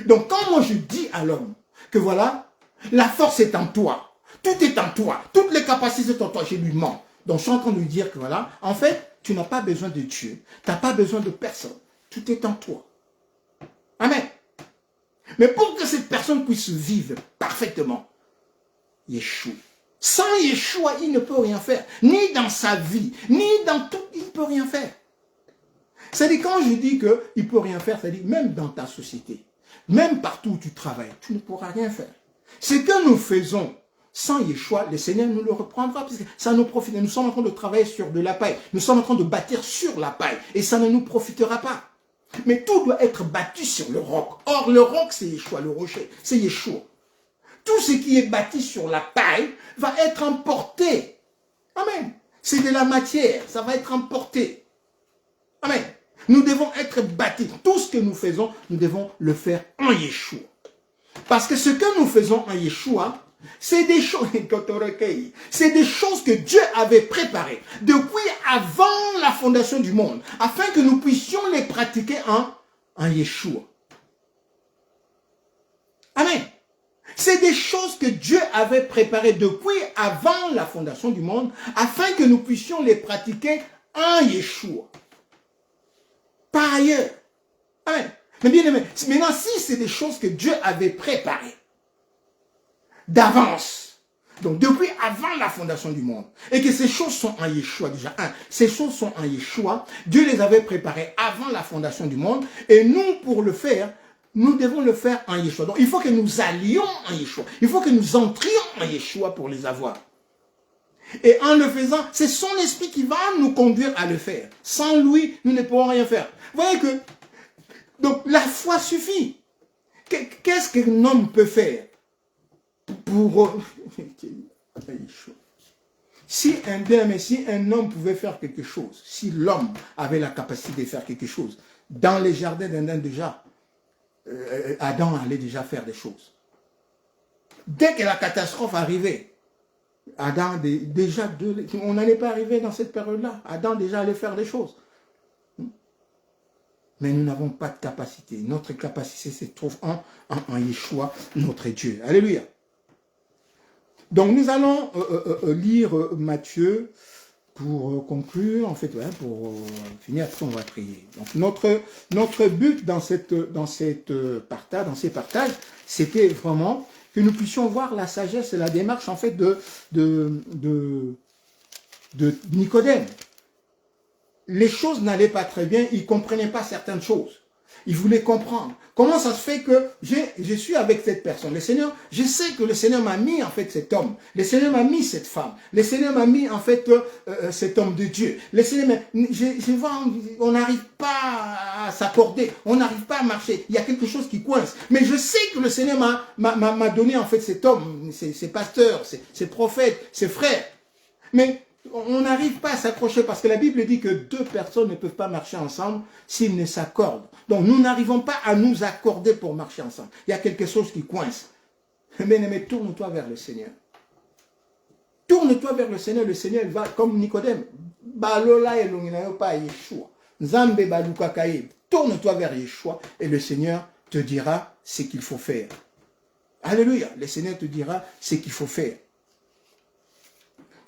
Donc quand moi je dis à l'homme que voilà, la force est en toi, tout est en toi, toutes les capacités sont en toi, je lui mens. Donc je suis en train de lui dire que voilà, en fait, tu n'as pas besoin de Dieu, tu n'as pas besoin de personne, tout est en toi. Amen. Mais pour que cette personne puisse vivre parfaitement, Yeshua. Sans Yeshua, il ne peut rien faire. Ni dans sa vie, ni dans tout, il ne peut rien faire. C'est-à-dire, quand je dis qu'il ne peut rien faire, c'est-à-dire même dans ta société, même partout où tu travailles, tu ne pourras rien faire. Ce que nous faisons sans Yeshua, le Seigneur nous le reprendra, parce que ça nous profite. Nous sommes en train de travailler sur de la paille. Nous sommes en train de bâtir sur la paille. Et ça ne nous profitera pas. Mais tout doit être bâti sur le roc. Or, le roc, c'est Yeshua, le rocher, c'est Yeshua. Tout ce qui est bâti sur la paille va être emporté. Amen. C'est de la matière, ça va être emporté. Amen. Nous devons être bâtis. Tout ce que nous faisons, nous devons le faire en Yeshua. Parce que ce que nous faisons en Yeshua, c'est des choses, c'est des choses que Dieu avait préparées depuis avant la fondation du monde, afin que nous puissions les pratiquer en Yeshua. Amen. C'est des choses que Dieu avait préparées depuis avant la fondation du monde, afin que nous puissions les pratiquer en Yeshua. Par ailleurs. Amen. Mais bien aimé, maintenant, si c'est des choses que Dieu avait préparées, d'avance. Donc, depuis avant la fondation du monde. Et que ces choses sont en Yeshua déjà. Ces choses sont en Yeshua. Dieu les avait préparées avant la fondation du monde. Et nous, pour le faire, nous devons le faire en Yeshua. Donc, il faut que nous allions en Yeshua. Il faut que nous entrions en Yeshua pour les avoir. Et en le faisant, c'est son esprit qui va nous conduire à le faire. Sans lui, nous ne pourrons rien faire. Vous voyez que, donc, la foi suffit. Qu'est-ce qu'un homme peut faire? Si un homme pouvait faire quelque chose, si l'homme avait la capacité de faire quelque chose, dans les jardins d'Éden déjà, Adam allait déjà faire des choses. Dès que la catastrophe arrivait, Adam déjà, on n'allait pas arriver dans cette période-là, Adam déjà allait faire des choses. Mais nous n'avons pas de capacité. Notre capacité se trouve en Yeshua, notre Dieu. Alléluia. Donc nous allons lire Matthieu pour conclure, en fait, ouais, pour finir, après on va prier. Donc notre but dans ces partages, c'était vraiment que nous puissions voir la sagesse et la démarche en fait de Nicodème. Les choses n'allaient pas très bien, il ne comprenait pas certaines choses. Il voulait comprendre. Comment ça se fait que je suis avec cette personne? Le Seigneur, je sais que le Seigneur m'a mis en fait cet homme. Le Seigneur m'a mis cette femme. Le Seigneur m'a mis en fait cet homme de Dieu. Le Seigneur, je vois, on n'arrive pas à s'accorder. On n'arrive pas à marcher. Il y a quelque chose qui coince. Mais je sais que le Seigneur m'a donné en fait cet homme, ses pasteurs, ses prophètes, ses frères. Mais on n'arrive pas à s'accrocher parce que la Bible dit que deux personnes ne peuvent pas marcher ensemble s'ils ne s'accordent. Donc nous n'arrivons pas à nous accorder pour marcher ensemble. Il y a quelque chose qui coince. Mais tourne-toi vers le Seigneur. Tourne-toi vers le Seigneur va comme Nicodème. Balola elonginayo pa Yeshua. Nzambe baluka kaye. Tourne-toi vers Yeshua et le Seigneur te dira ce qu'il faut faire. Alléluia. Le Seigneur te dira ce qu'il faut faire.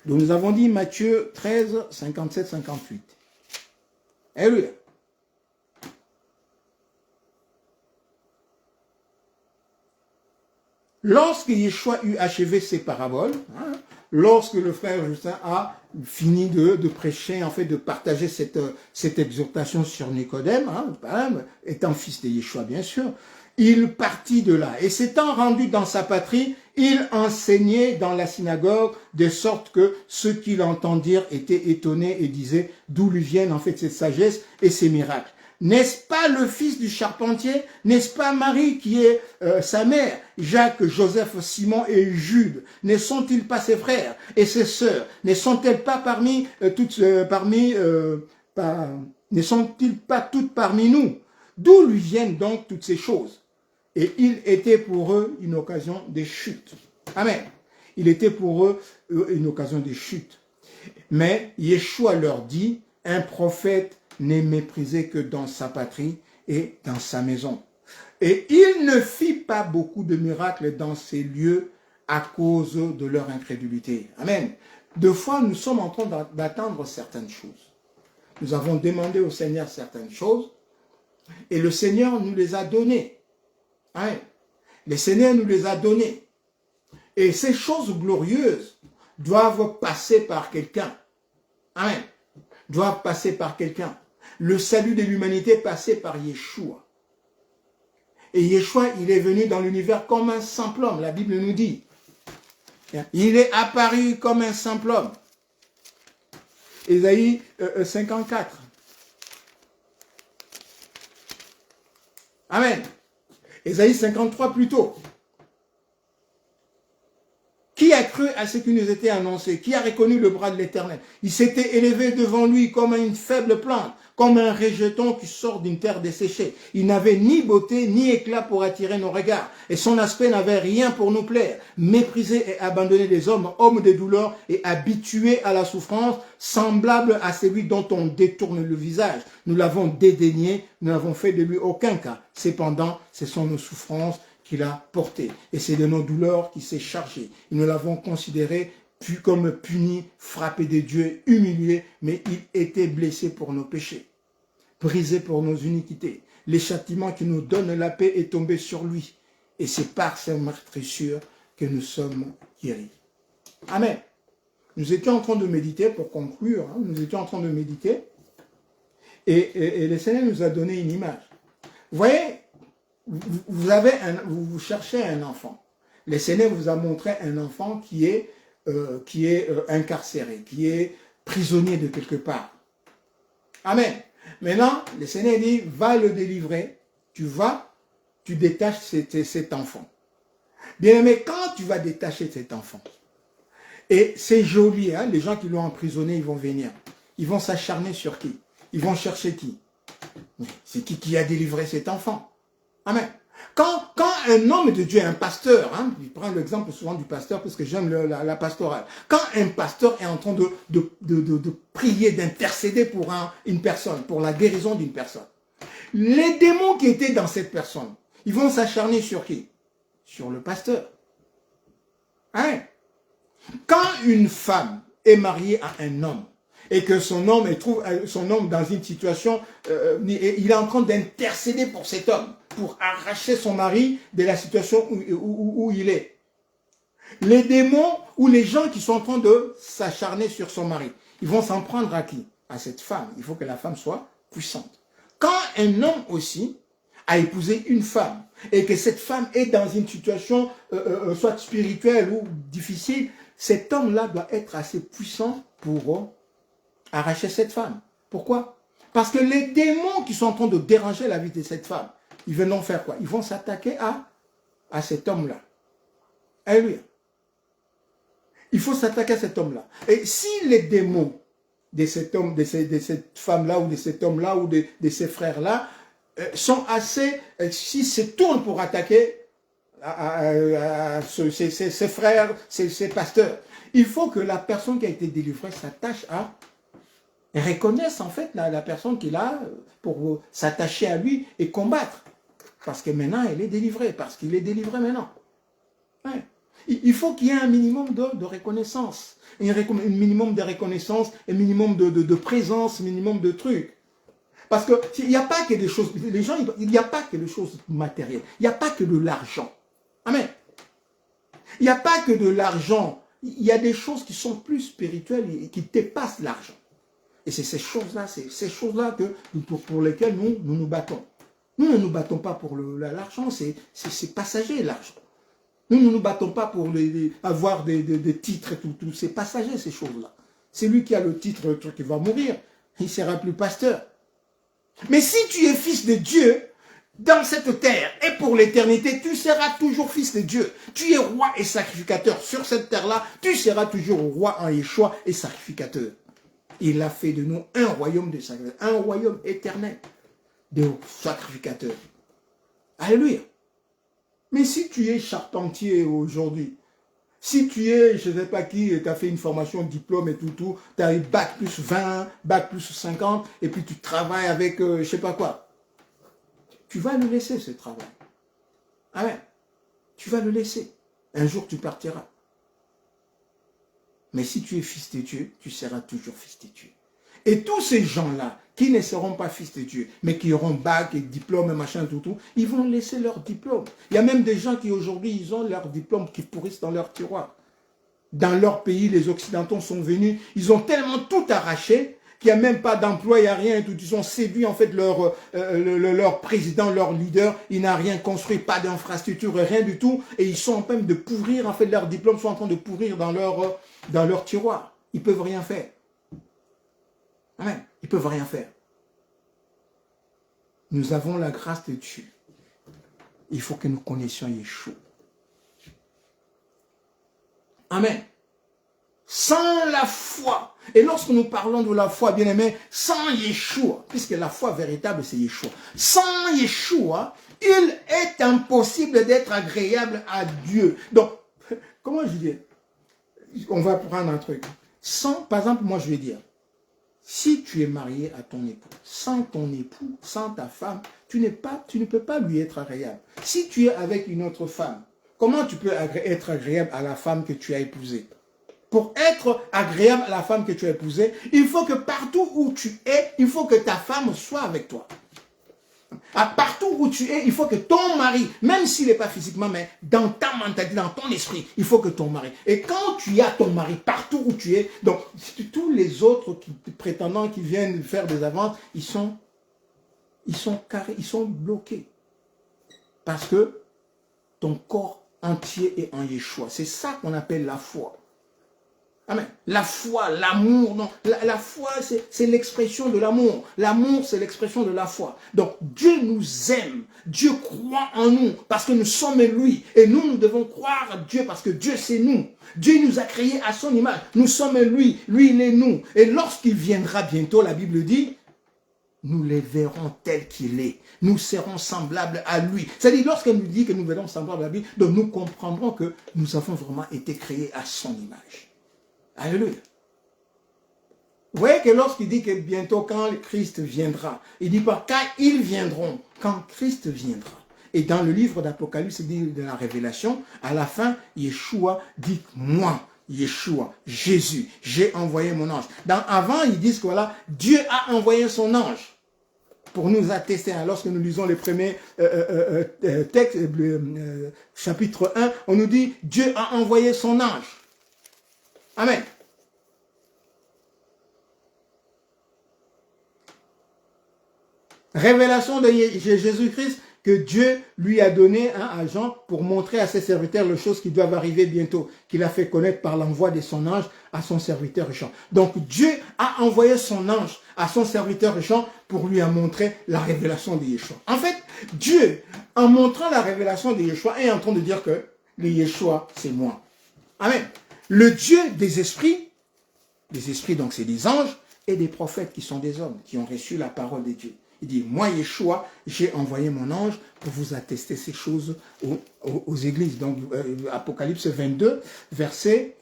Donc nous avons dit Matthieu 13, 57, 58. Alléluia. Lorsque Yeshua eut achevé ses paraboles, lorsque le frère Justin a fini de prêcher, en fait, de partager cette exhortation sur Nicodème, étant fils de Yeshua bien sûr, il partit de là. Et s'étant rendu dans sa patrie, il enseignait dans la synagogue, de sorte que ceux qui l'entendirent étaient étonnés et disaient d'où lui viennent en fait cette sagesse et ces miracles. N'est-ce pas le fils du charpentier? N'est-ce pas Marie qui est sa mère? Jacques, Joseph, Simon et Jude, ne sont-ils pas ses frères et ses sœurs? Ne sont-elles pas ne sont-ils pas toutes parmi nous? D'où lui viennent donc toutes ces choses? Et il était pour eux une occasion de chute. Amen. Il était pour eux une occasion de chute. Mais Yeshua leur dit, un prophète n'est méprisé que dans sa patrie et dans sa maison. Et il ne fit pas beaucoup de miracles dans ces lieux à cause de leur incrédulité. Amen. Deux fois, nous sommes en train d'attendre certaines choses. Nous avons demandé au Seigneur certaines choses et le Seigneur nous les a données. Amen. Le Seigneur nous les a données. Et ces choses glorieuses doivent passer par quelqu'un. Amen. Doivent passer par quelqu'un. Le salut de l'humanité passait par Yeshua. Et Yeshua, il est venu dans l'univers comme un simple homme. La Bible nous dit. Il est apparu comme un simple homme. Ésaïe 54. Amen. Ésaïe 53 plutôt. Qui a cru à ce qui nous était annoncé? Qui a reconnu le bras de l'Éternel? Il s'était élevé devant lui comme une faible plante, comme un rejeton qui sort d'une terre desséchée. Il n'avait ni beauté ni éclat pour attirer nos regards, et son aspect n'avait rien pour nous plaire. Méprisé et abandonné des hommes, homme de douleur et habitué à la souffrance, semblable à celui dont on détourne le visage. Nous l'avons dédaigné, nous n'avons fait de lui aucun cas. Cependant, ce sont nos souffrances qu'il a portées, et c'est de nos douleurs qu'il s'est chargé. Et nous l'avons considéré comme puni, frappé de Dieu, humilié, mais il était blessé pour nos péchés, brisé pour nos iniquités. Le châtiment qui nous donne la paix est tombé sur lui, et c'est par ses meurtrissures que nous sommes guéris. Amen. Nous étions en train de méditer, pour conclure, nous étions en train de méditer, et le Seigneur nous a donné une image. Vous voyez, vous cherchez un enfant. Le Seigneur vous a montré un enfant qui est incarcéré, qui est prisonnier de quelque part. Amen. Maintenant, le Seigneur dit, va le délivrer. Tu détaches cet enfant. Bien aimé, quand tu vas détacher cet enfant, et c'est joli, les gens qui l'ont emprisonné, ils vont venir. Ils vont s'acharner sur qui? Ils vont chercher qui? C'est qui a délivré cet enfant? Amen. Quand un homme de Dieu, un pasteur, je prends l'exemple souvent du pasteur parce que j'aime la pastorale. Quand un pasteur est en train de prier, d'intercéder pour une personne, pour la guérison d'une personne, les démons qui étaient dans cette personne, ils vont s'acharner sur qui? Sur le pasteur. Hein? Quand une femme est mariée à un homme, et que son homme trouve son homme dans une situation, il est en train d'intercéder pour cet homme, pour arracher son mari de la situation où il est. Les démons ou les gens qui sont en train de s'acharner sur son mari, ils vont s'en prendre à qui? À cette femme. Il faut que la femme soit puissante. Quand un homme aussi a épousé une femme, et que cette femme est dans une situation soit spirituelle ou difficile, cet homme-là doit être assez puissant pour arracher cette femme. Pourquoi? Parce que les démons qui sont en train de déranger la vie de cette femme, ils vont faire quoi? Ils vont s'attaquer à cet homme-là. Alléluia. Il faut s'attaquer à cet homme-là. Et si les démons de cet homme, de cette femme-là, ou de cet homme-là, ou de ces frères-là, sont assez, s'ils se tournent pour attaquer ces frères, ces pasteurs, il faut que la personne qui a été délivrée s'attache à, et reconnaisse en fait la personne qu'il a pour s'attacher à lui et combattre. Parce que maintenant, elle est délivrée, parce qu'il est délivré maintenant. Ouais. Il faut qu'il y ait un minimum de reconnaissance. Un minimum de reconnaissance, un minimum de présence, un minimum de trucs. Parce qu'il n'y a pas que des choses, les gens, il n'y a pas que des choses matérielles. Il n'y a pas que de l'argent. Amen. Il n'y a pas que de l'argent. Il y a des choses qui sont plus spirituelles et qui dépassent l'argent. Et c'est ces choses-là pour lesquelles nous battons. Nous ne nous battons pas pour l'argent, c'est passager l'argent. Nous ne nous battons pas pour avoir des titres et tout. C'est passager ces choses-là. C'est lui qui a le titre, le truc, il va mourir. Il ne sera plus pasteur. Mais si tu es fils de Dieu, dans cette terre et pour l'éternité, tu seras toujours fils de Dieu. Tu es roi et sacrificateur. Sur cette terre-là, tu seras toujours roi en Yeshua et sacrificateur. Il a fait de nous un royaume de sacrificateurs, un royaume éternel de sacrificateurs. Alléluia. Mais si tu es charpentier aujourd'hui, si tu es, je ne sais pas qui, tu as fait une formation, diplôme et tout, tu as eu bac plus 20, bac plus 50, et puis tu travailles avec je ne sais pas quoi, tu vas le laisser ce travail. Amen. Tu vas le laisser. Un jour tu partiras. Mais si tu es fils de Dieu, tu seras toujours fils de Dieu. Et tous ces gens-là, qui ne seront pas fils de Dieu, mais qui auront bac et diplôme et machin, tout, ils vont laisser leur diplôme. Il y a même des gens qui aujourd'hui, ils ont leur diplôme qui pourrissent dans leur tiroir. Dans leur pays, les Occidentaux sont venus, ils ont tellement tout arraché qu'il n'y a même pas d'emploi, il n'y a rien, tout. Ils ont séduit en fait leur président, leur leader, il n'a rien construit, pas d'infrastructure, rien du tout, et ils sont en train de pourrir, en fait, leurs diplômes sont en train de pourrir dans leur tiroir. Ils ne peuvent rien faire. Amen. Ils ne peuvent rien faire. Nous avons la grâce de Dieu. Il faut que nous connaissions Yeshua. Amen. Sans la foi, et lorsque nous parlons de la foi, bien aimé, sans Yeshua, puisque la foi véritable c'est Yeshua, sans Yeshua, il est impossible d'être agréable à Dieu. Donc, comment je dis? On va prendre un truc. Par exemple, moi je vais dire, si tu es marié à ton époux, sans ton époux, sans ta femme, tu ne peux pas lui être agréable. Si tu es avec une autre femme, comment tu peux être agréable à la femme que tu as épousée? Pour être agréable à la femme que tu as épousée, il faut que partout où tu es, il faut que ta femme soit avec toi. Partout où tu es, il faut que ton mari, même s'il n'est pas physiquement, mais dans ta mentalité, dans ton esprit, il faut que ton mari. Et quand tu as ton mari partout où tu es, donc tous les autres prétendants qui viennent faire des avances, ils sont carrés, ils sont bloqués. Parce que ton corps entier est en Yeshua. C'est ça qu'on appelle la foi. Amen. La foi, l'amour, non. La foi, c'est l'expression de l'amour. L'amour, c'est l'expression de la foi. Donc, Dieu nous aime. Dieu croit en nous parce que nous sommes lui. Et nous devons croire à Dieu parce que Dieu, c'est nous. Dieu nous a créés à son image. Nous sommes lui. Lui, il est nous. Et lorsqu'il viendra bientôt, la Bible dit, nous les verrons tel qu'il est. Nous serons semblables à lui. C'est-à-dire, lorsqu'elle nous dit que nous verrons semblables à lui, donc nous comprendrons que nous avons vraiment été créés à son image. Alléluia. Vous voyez que lorsqu'il dit que bientôt, quand Christ viendra, il dit pas quand ils viendront, quand Christ viendra. Et dans le livre d'Apocalypse, il dit de la Révélation, à la fin, Yeshua dit moi. Yeshua, Jésus, j'ai envoyé mon ange. Avant, ils disent que voilà, Dieu a envoyé son ange pour nous attester. Lorsque nous lisons les premiers textes, chapitre 1, on nous dit, Dieu a envoyé son ange. Amen. Révélation de Jésus-Christ que Dieu lui a donné à Jean pour montrer à ses serviteurs les choses qui doivent arriver bientôt, qu'il a fait connaître par l'envoi de son ange à son serviteur Jean. Donc Dieu a envoyé son ange à son serviteur Jean pour lui montrer la révélation de Yeshua. En fait, Dieu, en montrant la révélation de Yeshua, est en train de dire que le Yeshua, c'est moi. Amen. Le Dieu des esprits donc c'est des anges et des prophètes qui sont des hommes, qui ont reçu la parole de Dieu. Il dit, moi Yeshua, j'ai envoyé mon ange pour vous attester ces choses aux églises. Donc Apocalypse 22, verset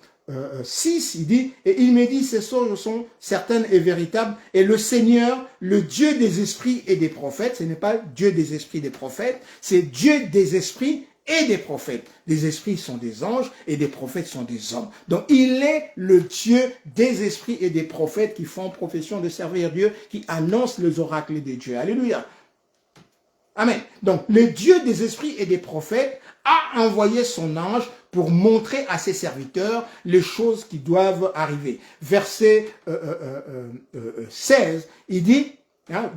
6, il dit, et il me dit, ces choses sont certaines et véritables, et le Seigneur, le Dieu des esprits et des prophètes, ce n'est pas Dieu des esprits et des prophètes, c'est Dieu des esprits et des prophètes. Les esprits sont des anges et des prophètes sont des hommes. Donc il est le Dieu des esprits et des prophètes qui font profession de servir Dieu, qui annoncent les oracles de Dieu. Alléluia. Amen. Donc le Dieu des esprits et des prophètes a envoyé son ange pour montrer à ses serviteurs les choses qui doivent arriver. Verset 16, il dit,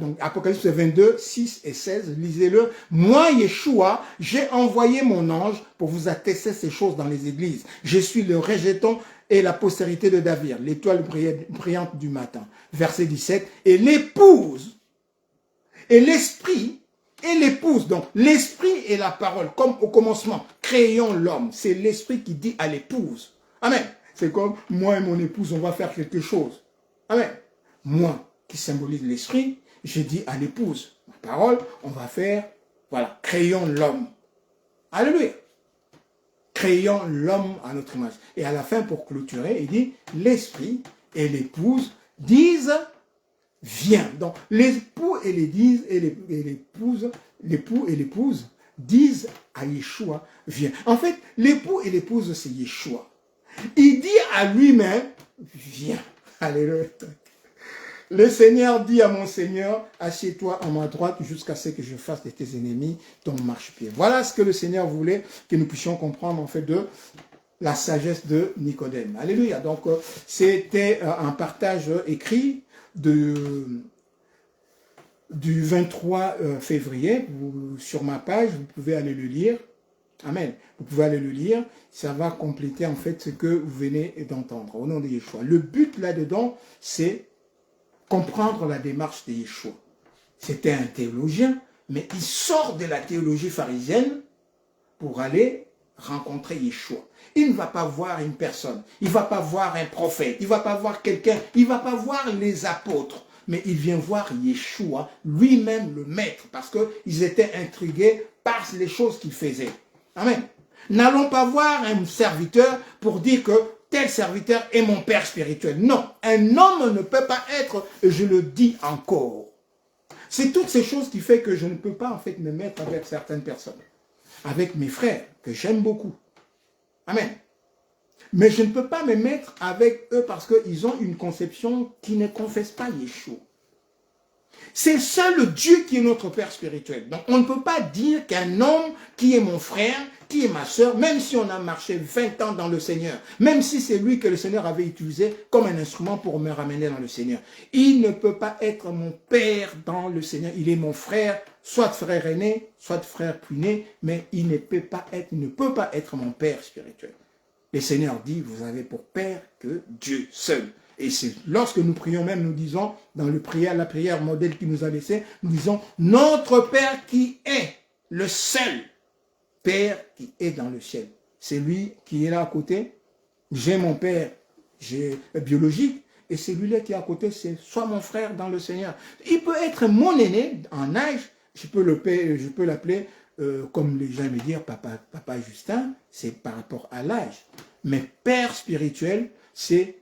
donc Apocalypse 22, 6 et 16, lisez-le. Moi, Yeshua, j'ai envoyé mon ange pour vous attester ces choses dans les églises. Je suis le rejeton et la postérité de David, l'étoile brillante du matin. Verset 17, et l'épouse, et l'esprit, et l'épouse. Donc, l'esprit et la parole, comme au commencement, créons l'homme. C'est l'esprit qui dit à l'épouse. Amen. C'est comme moi et mon épouse, on va faire quelque chose. Amen. Moi, qui symbolise l'esprit, j'ai dit à l'épouse, ma parole, on va faire, voilà, créons l'homme. Alléluia. Créons l'homme à notre image. Et à la fin, pour clôturer, il dit, l'esprit et l'épouse disent, viens. Donc, l'époux et l'épouse, l'époux et l'épouse disent à Yeshua, viens. En fait, l'époux et l'épouse, c'est Yeshua. Il dit à lui-même, viens. Alléluia. Le Seigneur dit à mon Seigneur, assieds-toi à ma droite jusqu'à ce que je fasse de tes ennemis ton marchepied. Voilà ce que le Seigneur voulait que nous puissions comprendre en fait de la sagesse de Nicodème. Alléluia. Donc c'était un partage écrit du 23 février sur ma page. Vous pouvez aller le lire. Amen. Vous pouvez aller le lire. Ça va compléter en fait ce que vous venez d'entendre au nom de Yeshua. Le but là-dedans, c'est comprendre la démarche de Yeshua. C'était un théologien, mais il sort de la théologie pharisienne pour aller rencontrer Yeshua. Il ne va pas voir une personne, il ne va pas voir un prophète, il ne va pas voir quelqu'un, il ne va pas voir les apôtres, mais il vient voir Yeshua, lui-même le maître, parce qu'ils étaient intrigués par les choses qu'il faisait. Amen. N'allons pas voir un serviteur pour dire que tel serviteur est mon père spirituel. Non, un homme ne peut pas être, je le dis encore. C'est toutes ces choses qui font que je ne peux pas en fait me mettre avec certaines personnes. Avec mes frères, que j'aime beaucoup. Amen. Mais je ne peux pas me mettre avec eux parce qu'ils ont une conception qui ne confesse pas Yeshua. C'est seul Dieu qui est notre Père spirituel. Donc on ne peut pas dire qu'un homme qui est mon frère, qui est ma soeur, même si on a marché 20 ans dans le Seigneur, même si c'est lui que le Seigneur avait utilisé comme un instrument pour me ramener dans le Seigneur, il ne peut pas être mon Père dans le Seigneur. Il est mon frère, soit frère aîné, soit frère plus né, mais il ne peut pas être mon Père spirituel. Le Seigneur dit, vous avez pour Père que Dieu seul. Et c'est lorsque nous prions même, nous disons, dans la prière modèle qu'il nous a laissé, nous disons, notre Père qui est le seul Père qui est dans le ciel. C'est lui qui est là à côté. J'ai mon Père biologique, et celui-là qui est à côté, c'est soit mon frère dans le Seigneur. Il peut être mon aîné en âge, je peux l'appeler, comme les gens me disent, papa Justin, c'est par rapport à l'âge. Mais Père spirituel, c'est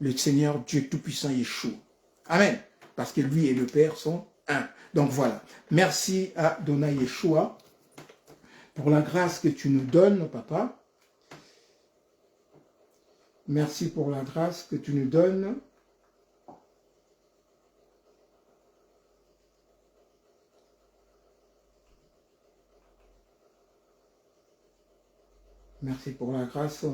le Seigneur Dieu Tout-Puissant Yeshua. Amen. Parce que lui et le Père sont un. Donc voilà. Merci à Adonai Yeshua pour la grâce que tu nous donnes, papa. Merci pour la grâce que tu nous donnes. Merci pour la grâce.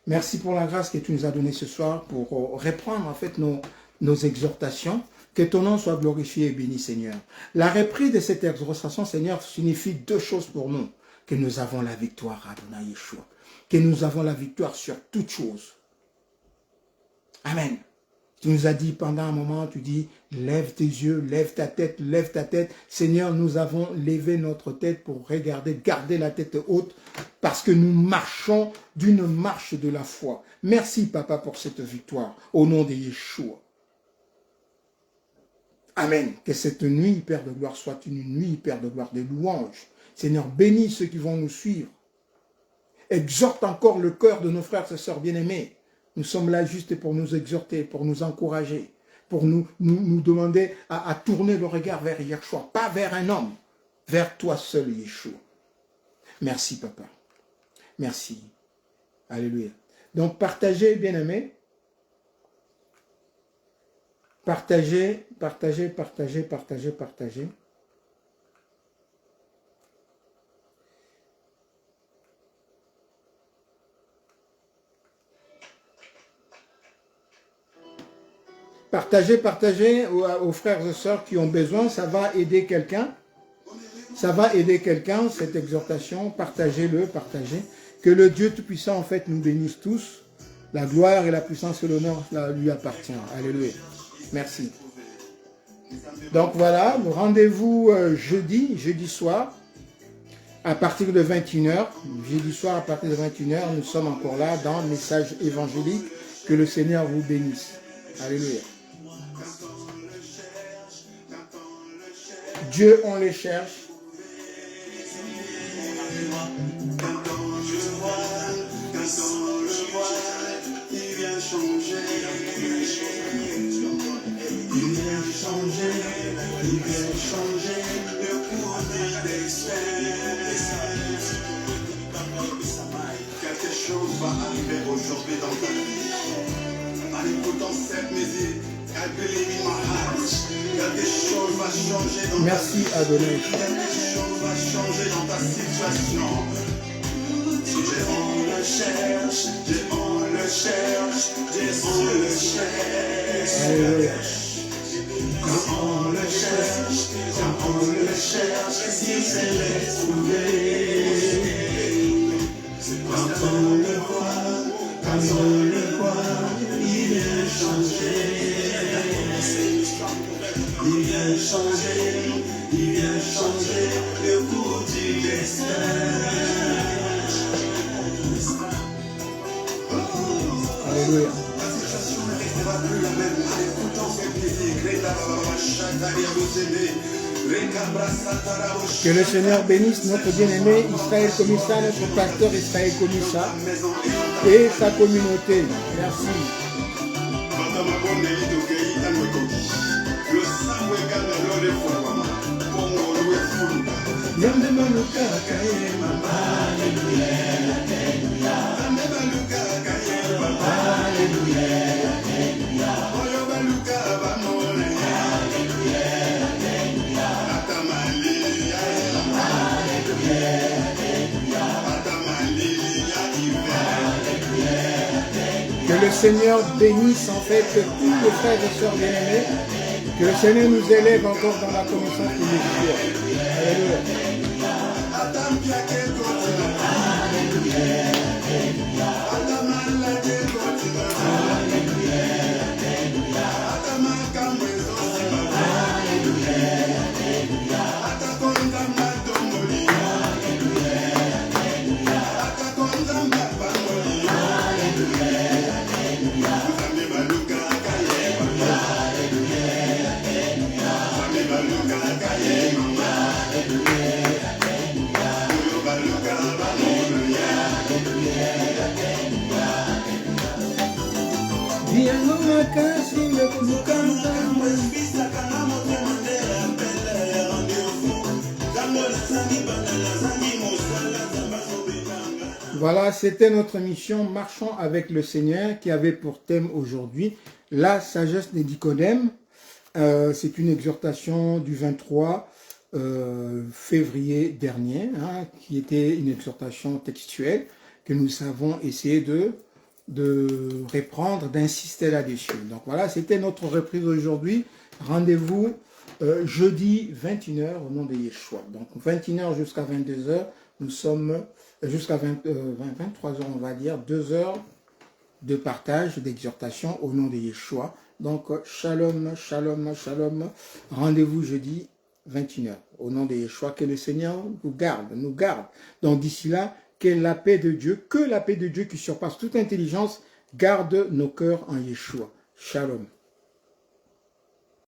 Merci pour la grâce que tu nous as donnée ce soir pour reprendre en fait nos exhortations. Que ton nom soit glorifié et béni, Seigneur. La reprise de cette exhortation, Seigneur, signifie deux choses pour nous. Que nous avons la victoire, Adonai Yeshua. Que nous avons la victoire sur toutes choses. Amen. Tu nous as dit pendant un moment, tu dis, lève tes yeux, lève ta tête, lève ta tête. Seigneur, nous avons levé notre tête pour regarder, garder la tête haute, parce que nous marchons d'une marche de la foi. Merci, Papa, pour cette victoire, au nom de Yeshua. Amen. Que cette nuit, Père de gloire, soit une nuit, Père de gloire, de louanges. Seigneur, bénis ceux qui vont nous suivre. Exhorte encore le cœur de nos frères et sœurs bien-aimés. Nous sommes là juste pour nous exhorter, pour nous encourager, pour nous demander à tourner le regard vers Yeshua, pas vers un homme, vers toi seul, Yeshua. Merci, Papa. Merci. Alléluia. Donc, partagez, bien-aimés. Partagez, partagez, partagez, partagez, partagez. Partagez, partagez aux frères et sœurs qui ont besoin, ça va aider quelqu'un. Ça va aider quelqu'un, cette exhortation. Partagez-le, partagez. Que le Dieu Tout-Puissant, en fait, nous bénisse tous. La gloire et la puissance et l'honneur lui appartient. Alléluia. Merci. Donc voilà, rendez-vous jeudi soir, à partir de 21h. Jeudi soir, à partir de 21h, nous sommes encore là dans le message évangélique. Que le Seigneur vous bénisse. Alléluia. Dieu, on les cherche. Il vient changer, le cours des semaines. Quelque chose va arriver aujourd'hui dans ta vie. En écoutant cette musique, I believe in my heart. Quelque chose va changer dans Merci, Adonai. Quelque chose va changer dans ta situation. On le cherche, on le cherche, on le cherche. Quand on le cherche, il sait les trouver. Quand on le voit, il vient changer. Il vient changer le cours du destin. Alléluia. La situation ne restera plus la même en écoutant cette musique. Que le Seigneur bénisse notre bien-aimé Israël Komissa, notre pasteur Israël Komissa et sa communauté. Merci. Que le Seigneur bénisse en fait tous les frères et sœurs bien-aimés. Que le Seigneur nous élève encore dans la connaissance de Dieu. Alléluia. Voilà, c'était notre mission Marchons avec le Seigneur qui avait pour thème aujourd'hui la sagesse des Nicodèmes. C'est une exhortation du 23 février dernier, hein, qui était une exhortation textuelle que nous avons essayé de reprendre, d'insister là-dessus. Donc voilà, c'était notre reprise aujourd'hui. Rendez-vous jeudi 21h au nom de Yeshua. Donc 21h jusqu'à 22h, nous sommes jusqu'à 23h, on va dire, 2 heures de partage, d'exhortation au nom de Yeshua. Donc shalom, shalom, shalom. Rendez-vous jeudi 21h au nom de Yeshua. Que le Seigneur nous garde, nous garde. Donc d'ici là, que la paix de Dieu, que la paix de Dieu qui surpasse toute intelligence, garde nos cœurs en Yeshua. Shalom.